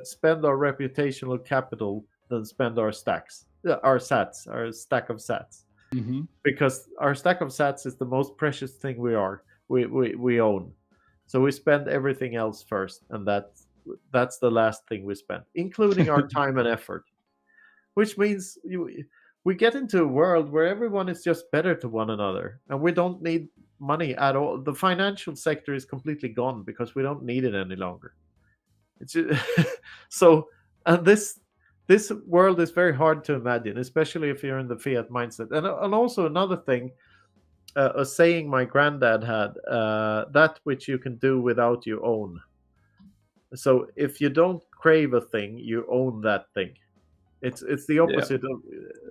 spend our reputational capital than spend our stacks, our sats, our stack of sats, because our stack of sats is the most precious thing we own. So we spend everything else first, and that's the last thing we spend, including our time and effort. Which means we get into a world where everyone is just better to one another, and we don't need money at all. The financial sector is completely gone because we don't need it any longer. It's just, so, and this world is very hard to imagine, especially if you're in the fiat mindset. And also another thing, a saying my granddad had: "That which you can do without, you own." So if you don't crave a thing, you own that thing. It's the opposite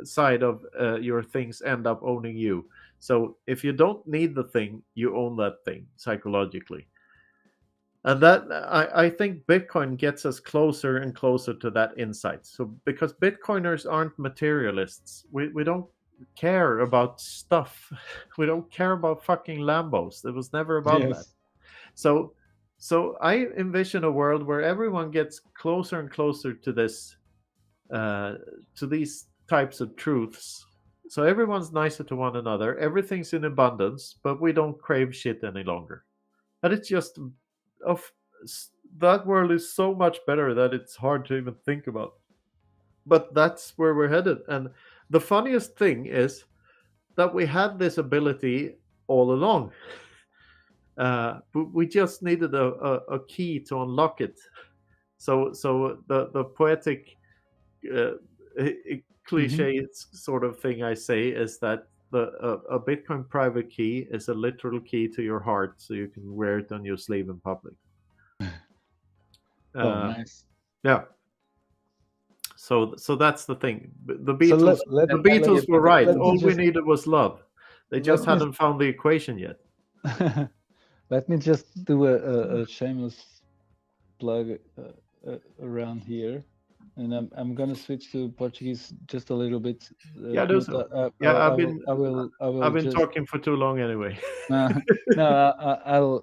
side of your things end up owning you. So if you don't need the thing, you own that thing psychologically. And that I think Bitcoin gets us closer and closer to that insight. So because Bitcoiners aren't materialists, we don't care about stuff. We don't care about fucking Lambos. It was never about that. So I envision a world where everyone gets closer and closer to this, to these types of truths. So everyone's nicer to one another. Everything's in abundance, but we don't crave shit any longer. And it's just of that world is so much better that it's hard to even think about. But that's where we're headed. And the funniest thing is that we had this ability all along. But we just needed a key to unlock it. So the poetic cliche sort of thing I say is that a Bitcoin private key is a literal key to your heart, so you can wear it on your sleeve in public. Nice. Yeah. So that's the thing. The Beatles were right. All we needed was love. They just hadn't found the equation yet. Let me just do a shameless plug around here, and I'm gonna switch to Portuguese just a little bit. Yeah, do so. I've been talking for too long anyway. No,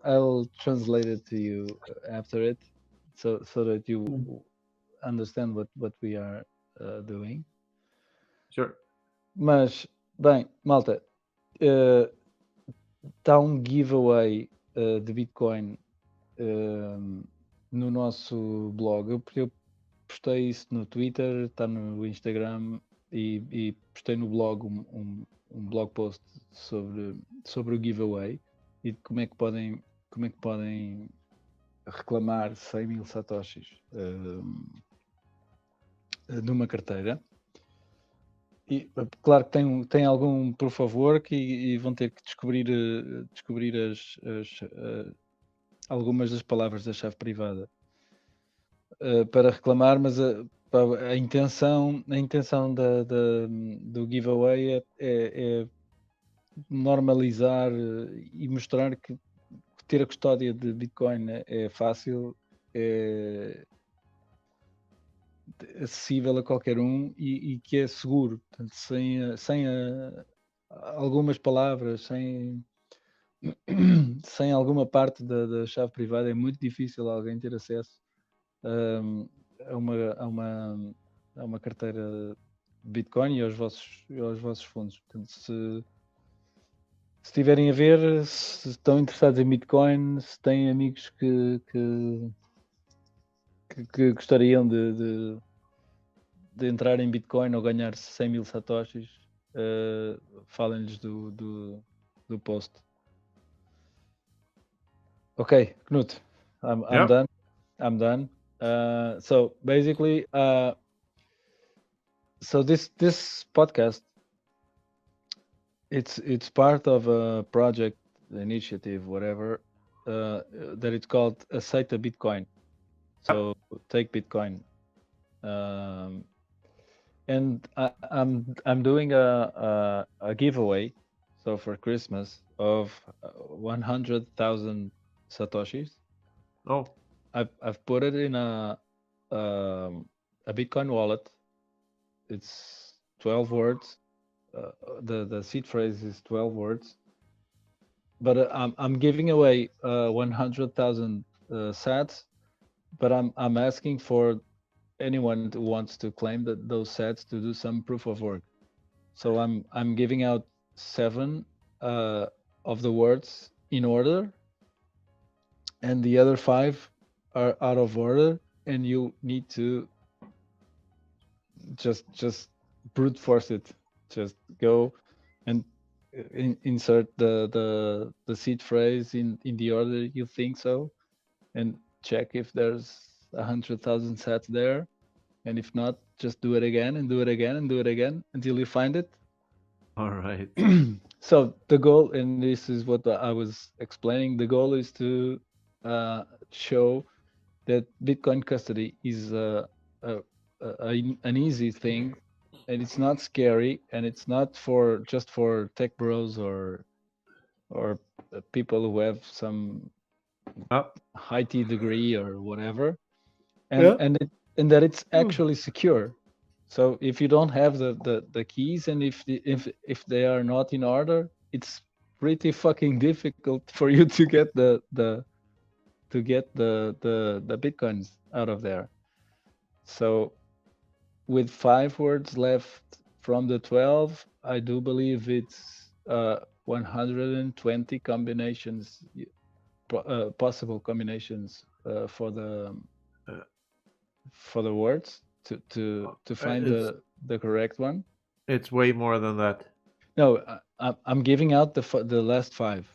I'll translate it to you after it, so that you understand what we are doing. Sure. Mas bem, malta, está giveaway de Bitcoin no nosso blog, porque eu postei isso no Twitter, está no Instagram e postei no blog um blog post sobre o giveaway e de como é que podem reclamar 100 mil satoshis numa carteira. E, claro que tem algum por favor e vão ter que descobrir algumas das palavras da chave privada para reclamar, mas a intenção do giveaway é normalizar e mostrar que ter a custódia de Bitcoin é fácil, é acessível a qualquer um e que é seguro. Portanto, sem algumas palavras, sem alguma parte da chave privada, é muito difícil alguém ter acesso a uma carteira de Bitcoin e aos vossos fundos. Portanto, se estiverem a ver, se estão interessados em Bitcoin, se têm amigos que gostariam de entrar em Bitcoin ou ganhar 100 mil satoshis, falem-lhes do post. Okay, Knut, I'm done. I'm done. So basically, so this podcast, it's part of a project, initiative, whatever, that it's called A Seita Bitcoin. So take Bitcoin, and I'm doing a giveaway, so for Christmas of 100,000 satoshis. Oh, I've put it in a Bitcoin wallet. It's 12 words. the seed phrase is 12 words, but I'm giving away 100,000 sats, but I'm asking for anyone who wants to claim that those sats to do some proof of work. So I'm giving out 7 of the words in order, and the other 5 are out of order, and you need to just brute force it. Just go and insert the seed phrase in the order you think so, and check if there's 100,000 sats there, and if not, just do it again and do it again and do it again until you find it. All right. So the goal, and this is what I was explaining, the goal is to show that Bitcoin custody is an easy thing, and it's not scary, and it's not for just for tech bros or people who have some high T degree or whatever, and and that it's actually secure. So if you don't have the keys, and if they are not in order, it's pretty fucking difficult for you to get the bitcoins out of there. So with 5 words left from the 12, I do believe it's 120 combinations, possible combinations for the words to find the correct one. It's way more than that. No, I'm giving out the last 5.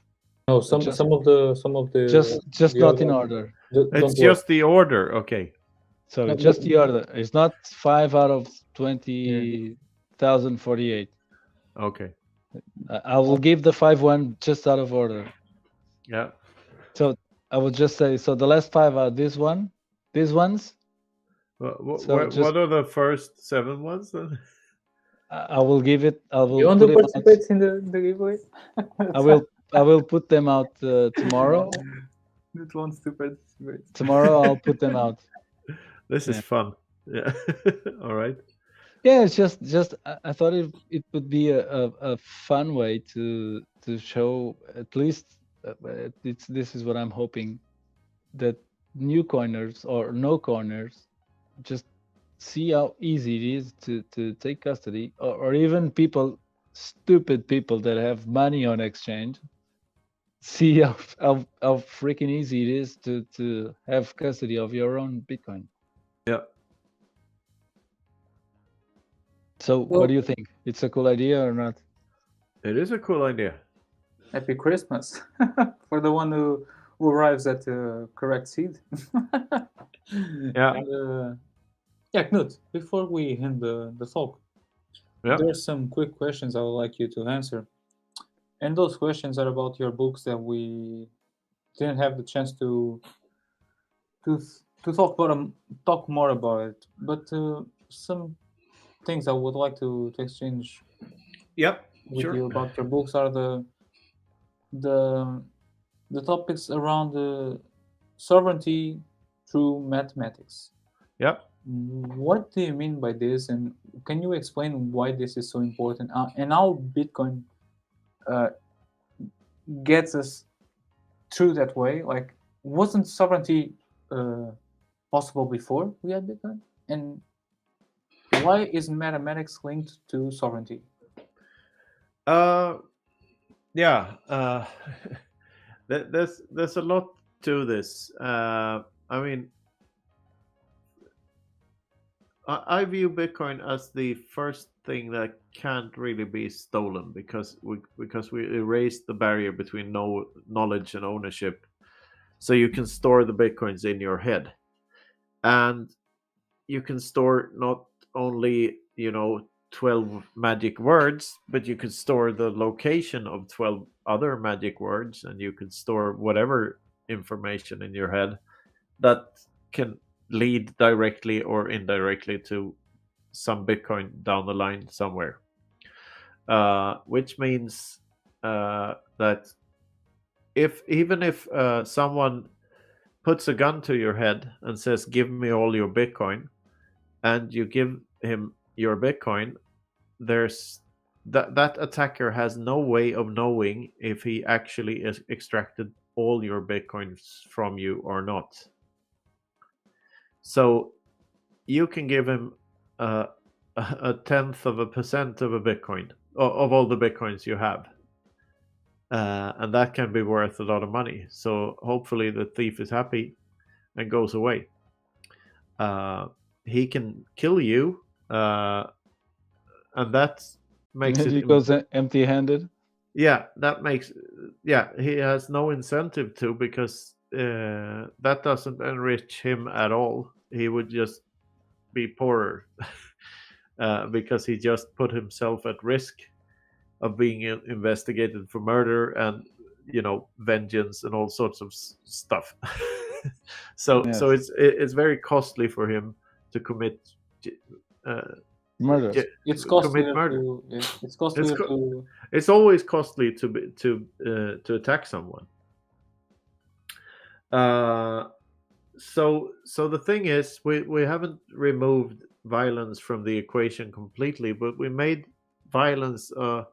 No, some of the just the not other in ones order. don't It's work. just the order. Okay. So No, just but- the order. It's not 5 out of 20,048. Okay. I will give the 5 one just out of order. Yeah. So I would just say, so the last 5 are these ones. So just, What are the first 7 ones then? I will give it. I will You want put to it out. participate in the giveaway? I will put them out tomorrow. Knut wants to participate. Tomorrow I'll put them out. This is Yeah. fun. Yeah. All right. Yeah, it's just I thought it would be a fun way to show, at least this is what I'm hoping, that new coiners or no coiners just see how easy it is to take custody, or even stupid people that have money on exchange, see how freaking easy it is to have custody of your own Bitcoin. Yeah. So Well- what do you think? It's a cool idea or not? It is a cool idea. Happy Christmas for the one who arrives at the correct seed. Yeah. And, yeah, Knut, before we end the talk, Yeah. there's some quick questions I would like you to answer. And those questions are about your books that we didn't have the chance to talk more about it. But some things I would like to exchange Yep. with Sure. you about your books are the topics around the sovereignty through mathematics. Yep. What do you mean by this, and can you explain why this is so important, and how Bitcoin gets us through that way? Like, wasn't sovereignty possible before we had Bitcoin, and why is mathematics linked to sovereignty? Yeah. There's a lot to this. I mean, I view Bitcoin as the first thing that can't really be stolen, because we erased the barrier between knowledge and ownership, so you can store the Bitcoins in your head, and you can store not only 12 magic words, but you can store the location of 12 other magic words, and you can store whatever information in your head that can lead directly or indirectly to some Bitcoin down the line somewhere. Which means that even if someone puts a gun to your head and says, "Give me all your Bitcoin," and you give him your Bitcoin, there's that attacker has no way of knowing if he actually extracted all your bitcoins from you or not. So you can give him a tenth of a percent of a bitcoin, of all the bitcoins you have, and that can be worth a lot of money. So hopefully the thief is happy and goes away. He can kill you, and that makes He it goes empty-handed. that makes he has no incentive to, because that doesn't enrich him at all. He would just be poorer because he just put himself at risk of being investigated for murder and vengeance and all sorts of stuff. So Yes. it's very costly for him to commit Murder. It's commit costlier murder. to it's costlier to It's always costly to attack someone. So the thing is, we haven't removed violence from the equation completely, but we made violence a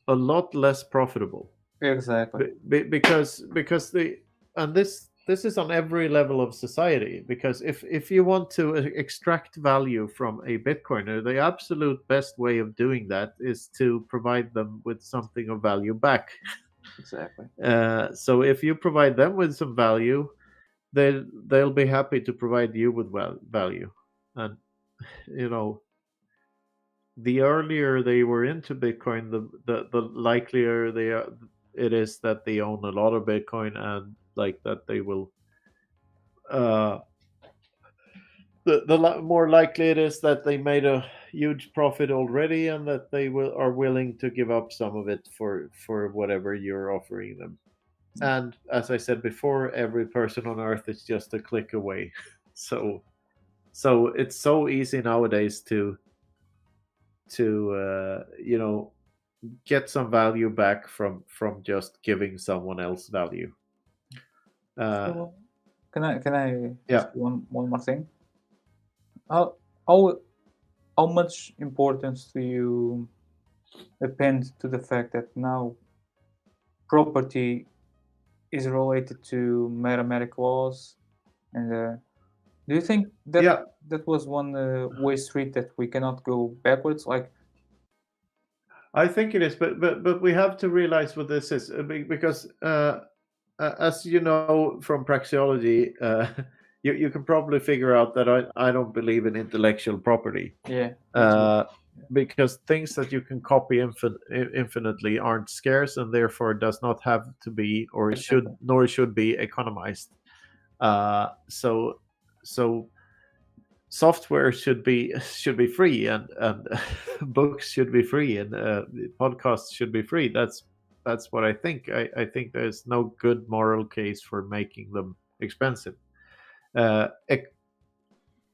lot less profitable. exactly. Because this is on every level of society. Because if you want to extract value from a Bitcoiner, the absolute best way of doing that is to provide them with something of value back. Exactly. So if you provide them with some value, they'll be happy to provide you with value. And the earlier they were into Bitcoin, the likelier it is that they own a lot of Bitcoin, and like that they will the more likely it is that they made a huge profit already, and that they are willing to give up some of it for whatever you're offering them. And as I said before, every person on earth is just a click away. So it's so easy nowadays to get some value back from just giving someone else value. So can I Yeah. ask one more thing? How how much importance do you append to the fact that now property is related to mathematical laws, and do you think that Yeah. that was one way street that we cannot go backwards? Like, I think it is, but we have to realize what this is, because as you know from praxeology, you can probably figure out that I don't believe in intellectual property. yeah, me too. Because things that you can copy infinitely aren't scarce, and therefore does not have to be, or Exactly. should be economized. So software should be free, and books should be free, and podcasts should be free. That's what I think. I think there's no good moral case for making them expensive.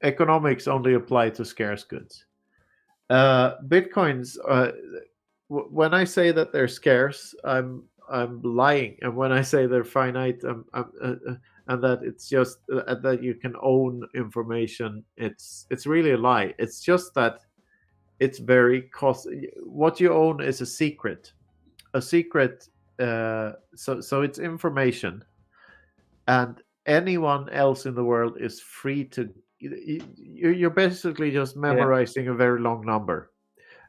Economics only apply to scarce goods. Bitcoins, when I say that they're scarce, I'm lying, and when I say they're finite, and that it's just that you can own information, it's really a lie. It's just that it's very cost. What you own is a secret. So it's information, and anyone else in the world is free to. You're basically just memorizing a very long number,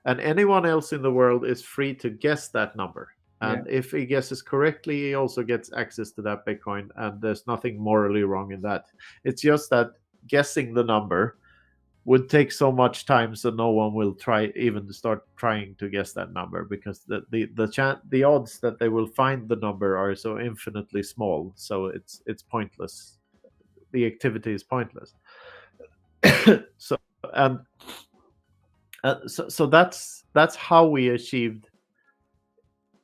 and anyone else in the world is free to guess that number. And if he guesses correctly, he also gets access to that Bitcoin, and there's nothing morally wrong in that. It's just that guessing the number would take so much time, so no one will even start trying to guess that number, because the odds that they will find the number are so infinitely small. So it's pointless. The activity is pointless. So and so that's how we achieved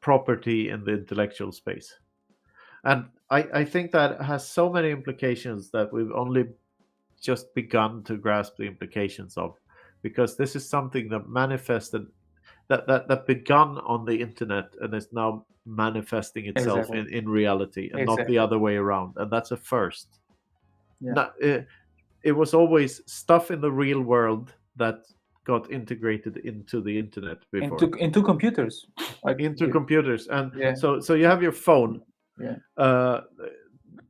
property in the intellectual space. And I think that has so many implications that we've only just begun to grasp the implications of, because this is something that manifested, that begun on the internet and is now manifesting itself Exactly. in reality, and not Exactly. the other way around. And that's a first. Yeah. It was always stuff in the real world that got integrated into the internet before. into computers, like Into computers, and Yeah. so you have your phone. Yeah.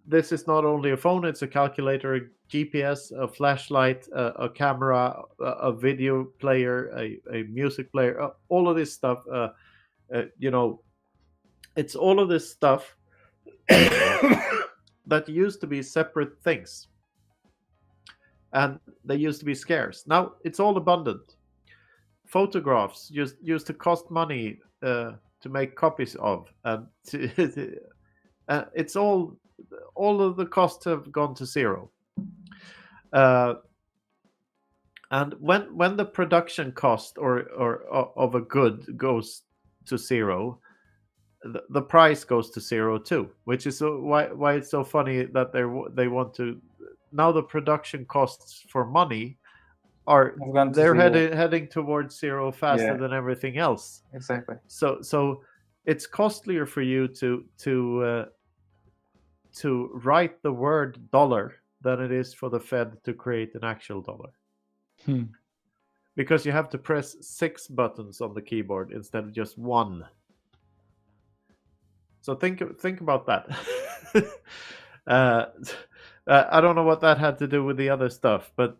This is not only a phone; it's a calculator, a GPS, a flashlight, a camera, a video player, a music player, all of this stuff. It's all of this stuff that used to be separate things, and they used to be scarce. Now it's all abundant. Photographs used to cost money to make copies of, and it's all of the costs have gone to zero. And when the production cost or of a good goes to zero, the price goes to zero too, which is why it's so funny that they want to. Now the production costs for money they're heading towards zero faster than everything else. Exactly. So it's costlier for you to write the word dollar than it is for the Fed to create an actual dollar. Because you have to press 6 buttons on the keyboard instead of just 1. So think about that. I don't know what that had to do with the other stuff, but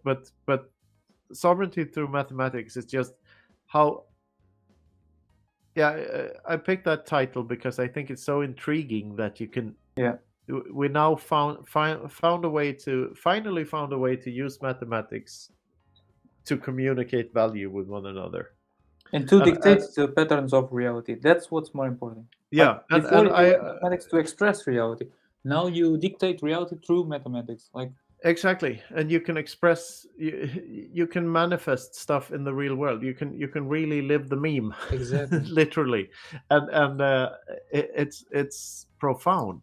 sovereignty through mathematics is just how. Yeah, I picked that title because I think it's so intriguing that you can. Yeah. We now found a way to finally found a way to use mathematics to communicate value with one another. And to dictate the patterns of reality. That's what's more important. Yeah, like before you had mathematics to express reality. Now you dictate reality through mathematics. Like exactly, and you can express, you can manifest stuff in the real world. You can really live the meme, exactly, literally, and it's profound.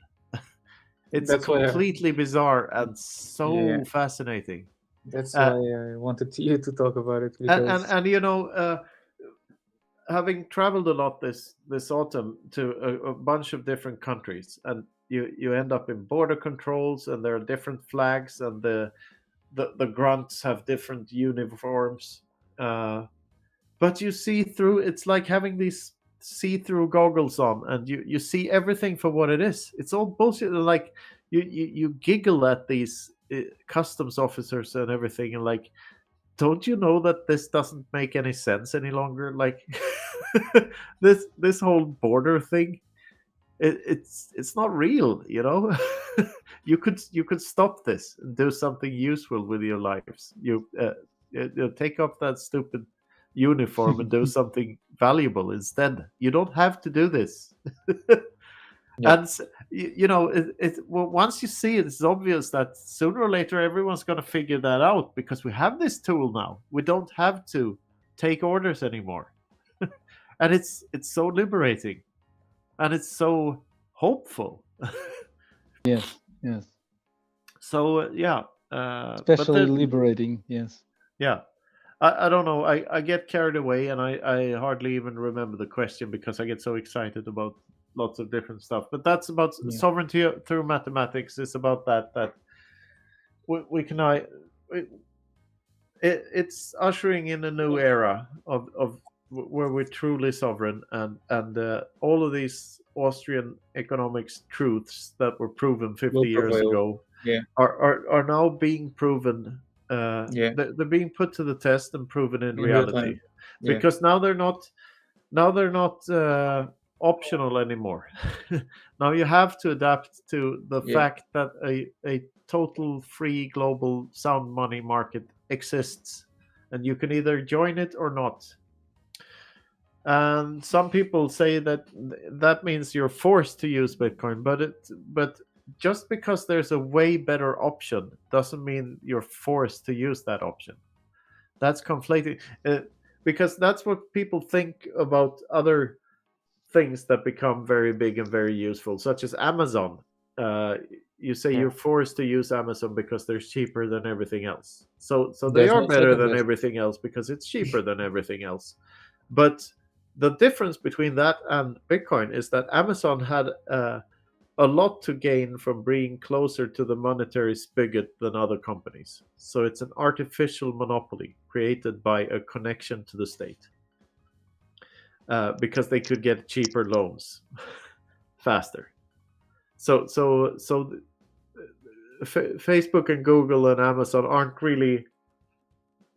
It's completely bizarre and so fascinating. That's why I wanted you to talk about it. Because... And you know, having traveled a lot this autumn to a bunch of different countries, and you end up in border controls, and there are different flags, and the grunts have different uniforms. But you see through. It's like having these see-through goggles on, and you see everything for what it is. It's all bullshit. Like you giggle at these customs officers and everything, and like, don't you know that this doesn't make any sense any longer? Like this whole border thing, it's not real, you know. you could stop this and do something useful with your lives. You take off that stupid uniform and do something valuable instead. You don't have to do this. And you know, once you see it, it's obvious that sooner or later everyone's going to figure that out, because we have this tool now. We don't have to take orders anymore. And it's so liberating, and it's so hopeful. Yes. So especially liberating. Yes. Yeah. I don't know. I get carried away, and I hardly even remember the question because I get so excited about lots of different stuff. But that's about sovereignty through mathematics. It's about that we can it's ushering in a new era of where we're truly sovereign, and all of these Austrian economics truths that were proven 50 years ago are now being proven. They're being put to the test and proven in reality, because now they're not optional anymore. Now you have to adapt to the fact that a total free global sound money market exists, and you can either join it or not. And some people say that means you're forced to use Bitcoin, but just because there's a way better option doesn't mean you're forced to use that option. That's conflating, because that's what people think about other things that become very big and very useful, such as Amazon. You say you're forced to use Amazon because they're cheaper than everything else. So they are better than everything else because it's cheaper than everything else. But the difference between that and Bitcoin is that Amazon had a a lot to gain from being closer to the monetary spigot than other companies. So it's an artificial monopoly created by a connection to the state. Because they could get cheaper loans faster. So Facebook and Google and Amazon aren't really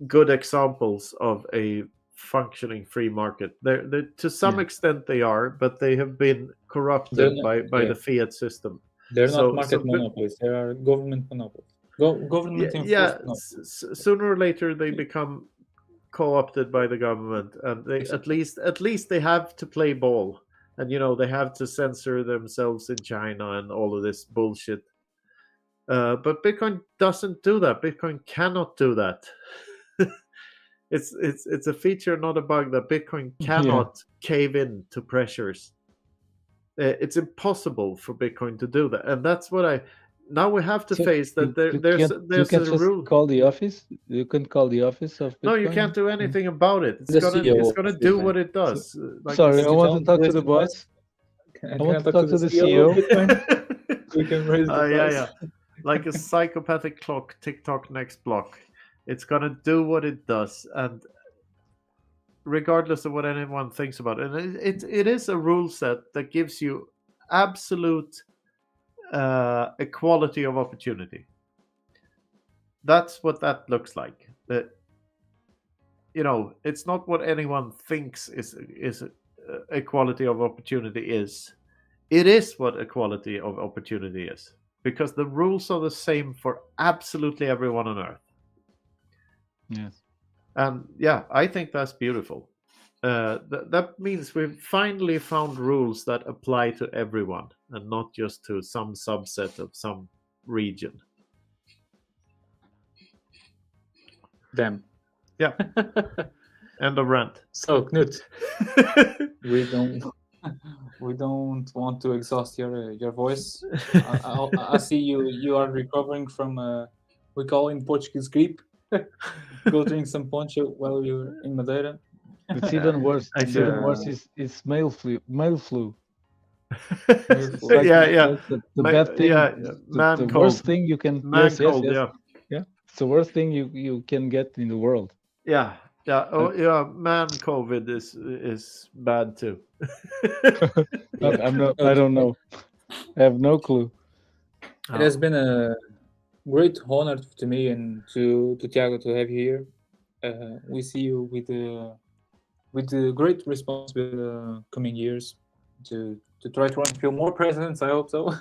good examples of a functioning free market. They're to some extent they are, but they have been corrupted by the fiat system. They're not market monopolies. They are government monopolies. Government enforced sooner or later they become co-opted by the government, and they at least they have to play ball, and they have to censor themselves in China and all of this bullshit. But Bitcoin doesn't do that. Bitcoin cannot do that. It's a feature, not a bug, that Bitcoin cannot cave in to pressures. It's impossible for Bitcoin to do that, and that's what now we have to face that there's a rule. Call the office. You can call the office of Bitcoin. No, you can't do anything about it. It's gonna do what it does. Sorry, I want to talk to the boss. I want to talk to the CEO. We can raise the price. Yeah. Like a psychopathic clock, tick-tock, next block. It's gonna do what it does, and regardless of what anyone thinks about it, and it is a rule set that gives you absolute equality of opportunity. That's what that looks like. It's not what anyone thinks is equality of opportunity is. It is what equality of opportunity is, because the rules are the same for absolutely everyone on Earth. Yes. And I think that's beautiful. That means we've finally found rules that apply to everyone and not just to some subset of some region. Damn. Yeah. End of rant. So, Knut, we don't want to exhaust your voice. I see you are recovering from we call in Portuguese gripe. Go drink some poncho while you're in Madeira. It's even worse. It's even worse is male flu. Like, the bad thing. The worst thing you can. Cold. Yeah. It's the worst thing you can get in the world. Yeah. Man, COVID is bad too. I don't know. I have no clue. It has been a great honor to me and to Tiago to have you here. We see you with the great responsibility coming years to try to orange peel more presidents. I hope so.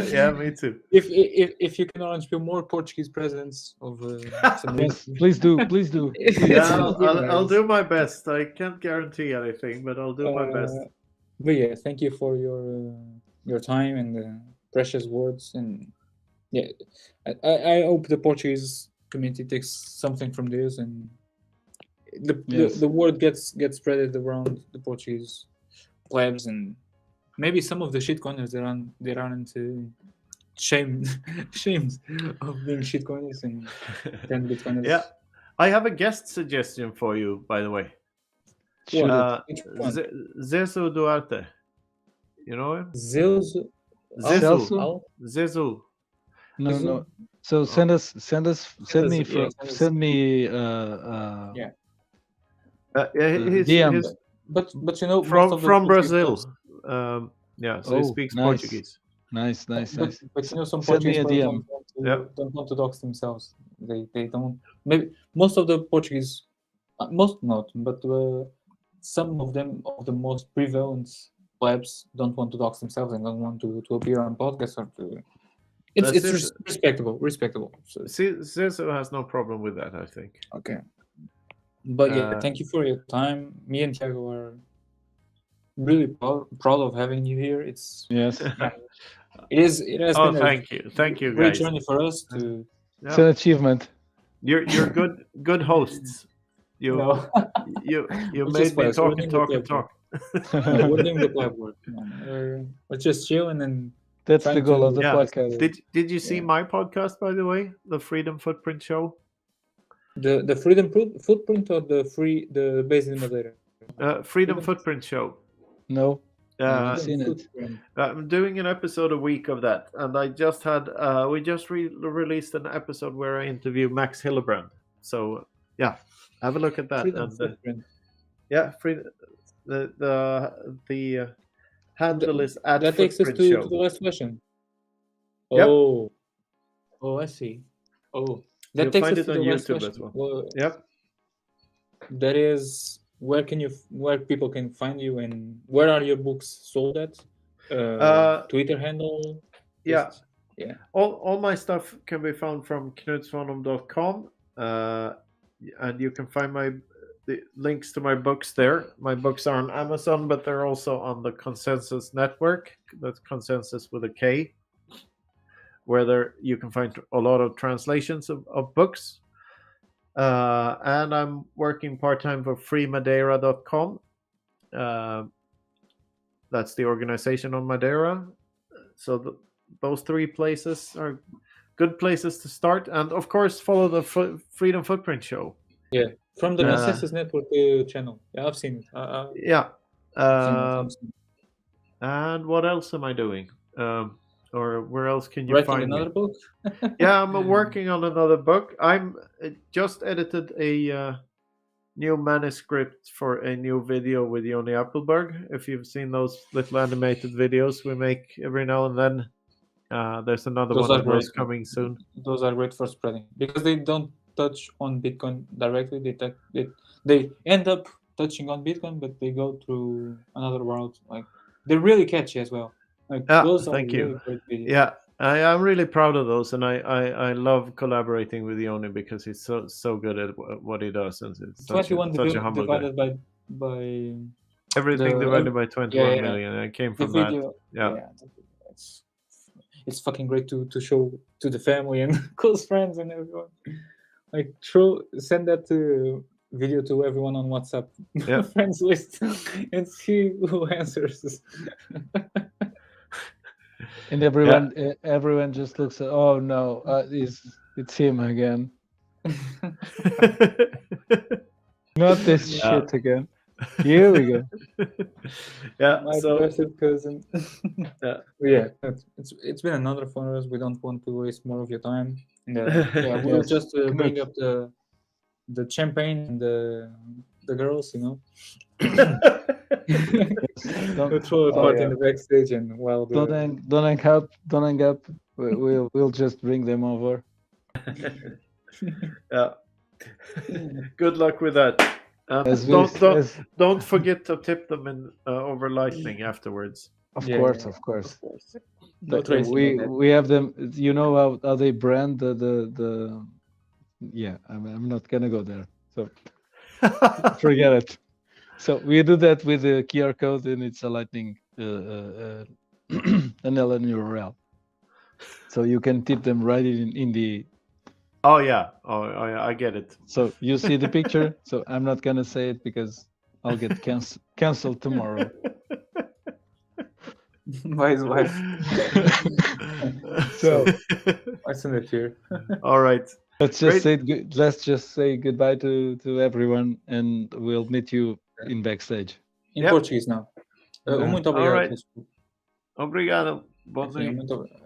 Yeah, me too. If you can orange peel more Portuguese presidents of some yes, please do. Yeah, I'll do my best. I can't guarantee anything, but I'll do my best. But yeah, thank you for your time and precious words. And yeah, I hope the Portuguese community takes something from this, and the word gets spread around the Portuguese plebs, and maybe some of the shitcoiners they aren't shamed of being shitcoiners and then Bitcoiners. Yeah, I have a guest suggestion for you, by the way. Zezu Duarte. You know him? Zezu. No. So send me DM. But from Brazil. So he speaks Portuguese. Nice. But some Send me Portuguese a DM. don't want to dox themselves. They don't. Maybe most of the Portuguese, most not, but some of them, of the most prevalent plebs, don't want to dox themselves and don't want to appear on podcasts or to. It's respectable. So. Zezu has no problem with that, I think. Okay. But thank you for your time. Me and Tiago are really proud of having you here. It has been thank you, great guys. journey for us to. It's an achievement. You're good hosts. You made me talk. We're doing the pleb work. We're just chilling and. That's the goal of the podcast. Did you see my podcast, by the way, the Freedom Footprint Show? The Freedom Footprint or the Base in Madeira? Freedom Footprint Show. No. haven't Yeah, seen it. I'm doing an episode a week of that, and I just had we just released an episode where I interview Max Hillebrand. So yeah, have a look at that. Freedom And footprint. yeah, the handle is at That takes us Footprint to Show. the last question. Yep. Oh, I see. Oh, that You'll takes find us it to on the last YouTube question. as well. Yep. That is, where people can find you, and where are your books sold at? Twitter handle. Yeah. Just- yeah. All my stuff can be found from knutsvanholm.com, and you can find the links to my books there. My books are on Amazon, but they're also on the Consensus Network. That's Consensus with a K, where you can find a lot of translations of books. And I'm working part-time for freemadeira.com. That's the organization on Madeira. So those three places are good places to start. And of course, follow the Freedom Footprint Show. Yeah, from the Consensus Network channel. Yeah, I've seen it. Yeah. I've seen it. And what else am I doing? Or where else can you Writing find another me? book? Yeah, I'm working on another book. I'm just edited a new manuscript for a new video with Joni Appelberg. If you've seen those little animated videos we make every now and then, there's another Those one are of those great. coming soon. Those are great for spreading, because they don't touch on Bitcoin directly. They end up touching on Bitcoin, but they go through another route. Like, they're really catchy as well. Like, those are Thank really you. great videos. Yeah, I'm really proud of those, and I love collaborating with Joni because he's so good at what he does, and it's such a humble guy. divided by Everything divided by 21 yeah. million. I came the from that. video. Yeah. It's fucking great to show to the family and close friends and everyone. Like, send that video to everyone on WhatsApp friends list and see who answers. And everyone just looks at, oh no, it's him again. Not this shit again. Here we go. Yeah, my blessed cousin. Yeah, it's been another for us. We don't want to waste more of your time. We'll just bring up the champagne and the girls, you know. Don't throw a part in the backstage, and while don't hang up. We'll just bring them over. Yeah. Good luck with that. Don't forget to tip them in over Lightning afterwards. Of course. We have them. You know how they brand the. Yeah, I'm not gonna go there. So forget it. So we do that with the QR code, and it's a Lightning an LN URL. So you can tip them right in the. Oh yeah, I get it. So you see the picture. So I'm not gonna say it because I'll get canceled tomorrow. By his wife. So I send it here. All right. Let's just say goodbye to everyone, and we'll meet you in backstage. In Portuguese now. Muito obrigado. All right. Obrigado.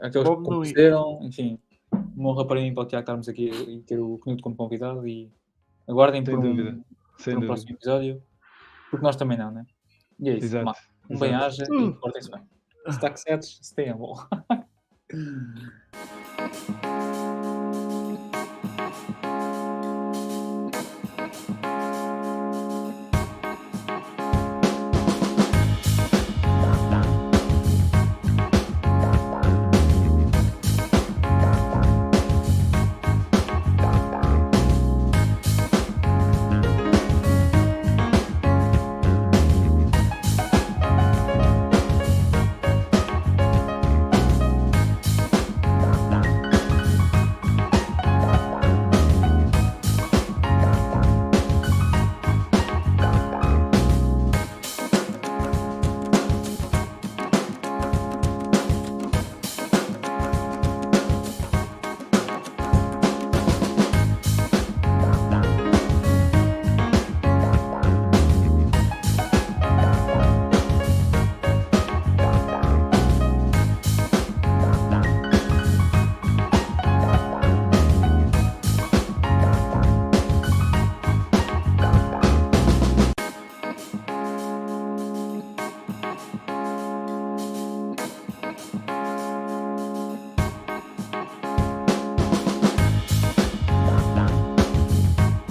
Aqueles que compareceram, enfim, uma honra para mim, para o Tiago, estarmos aqui e ter o Knut como convidado, e aguardem por um próximo episódio, porque nós também não, né? E é isso. Bem-aja e portem-se bem. Stack sets, stay on wall.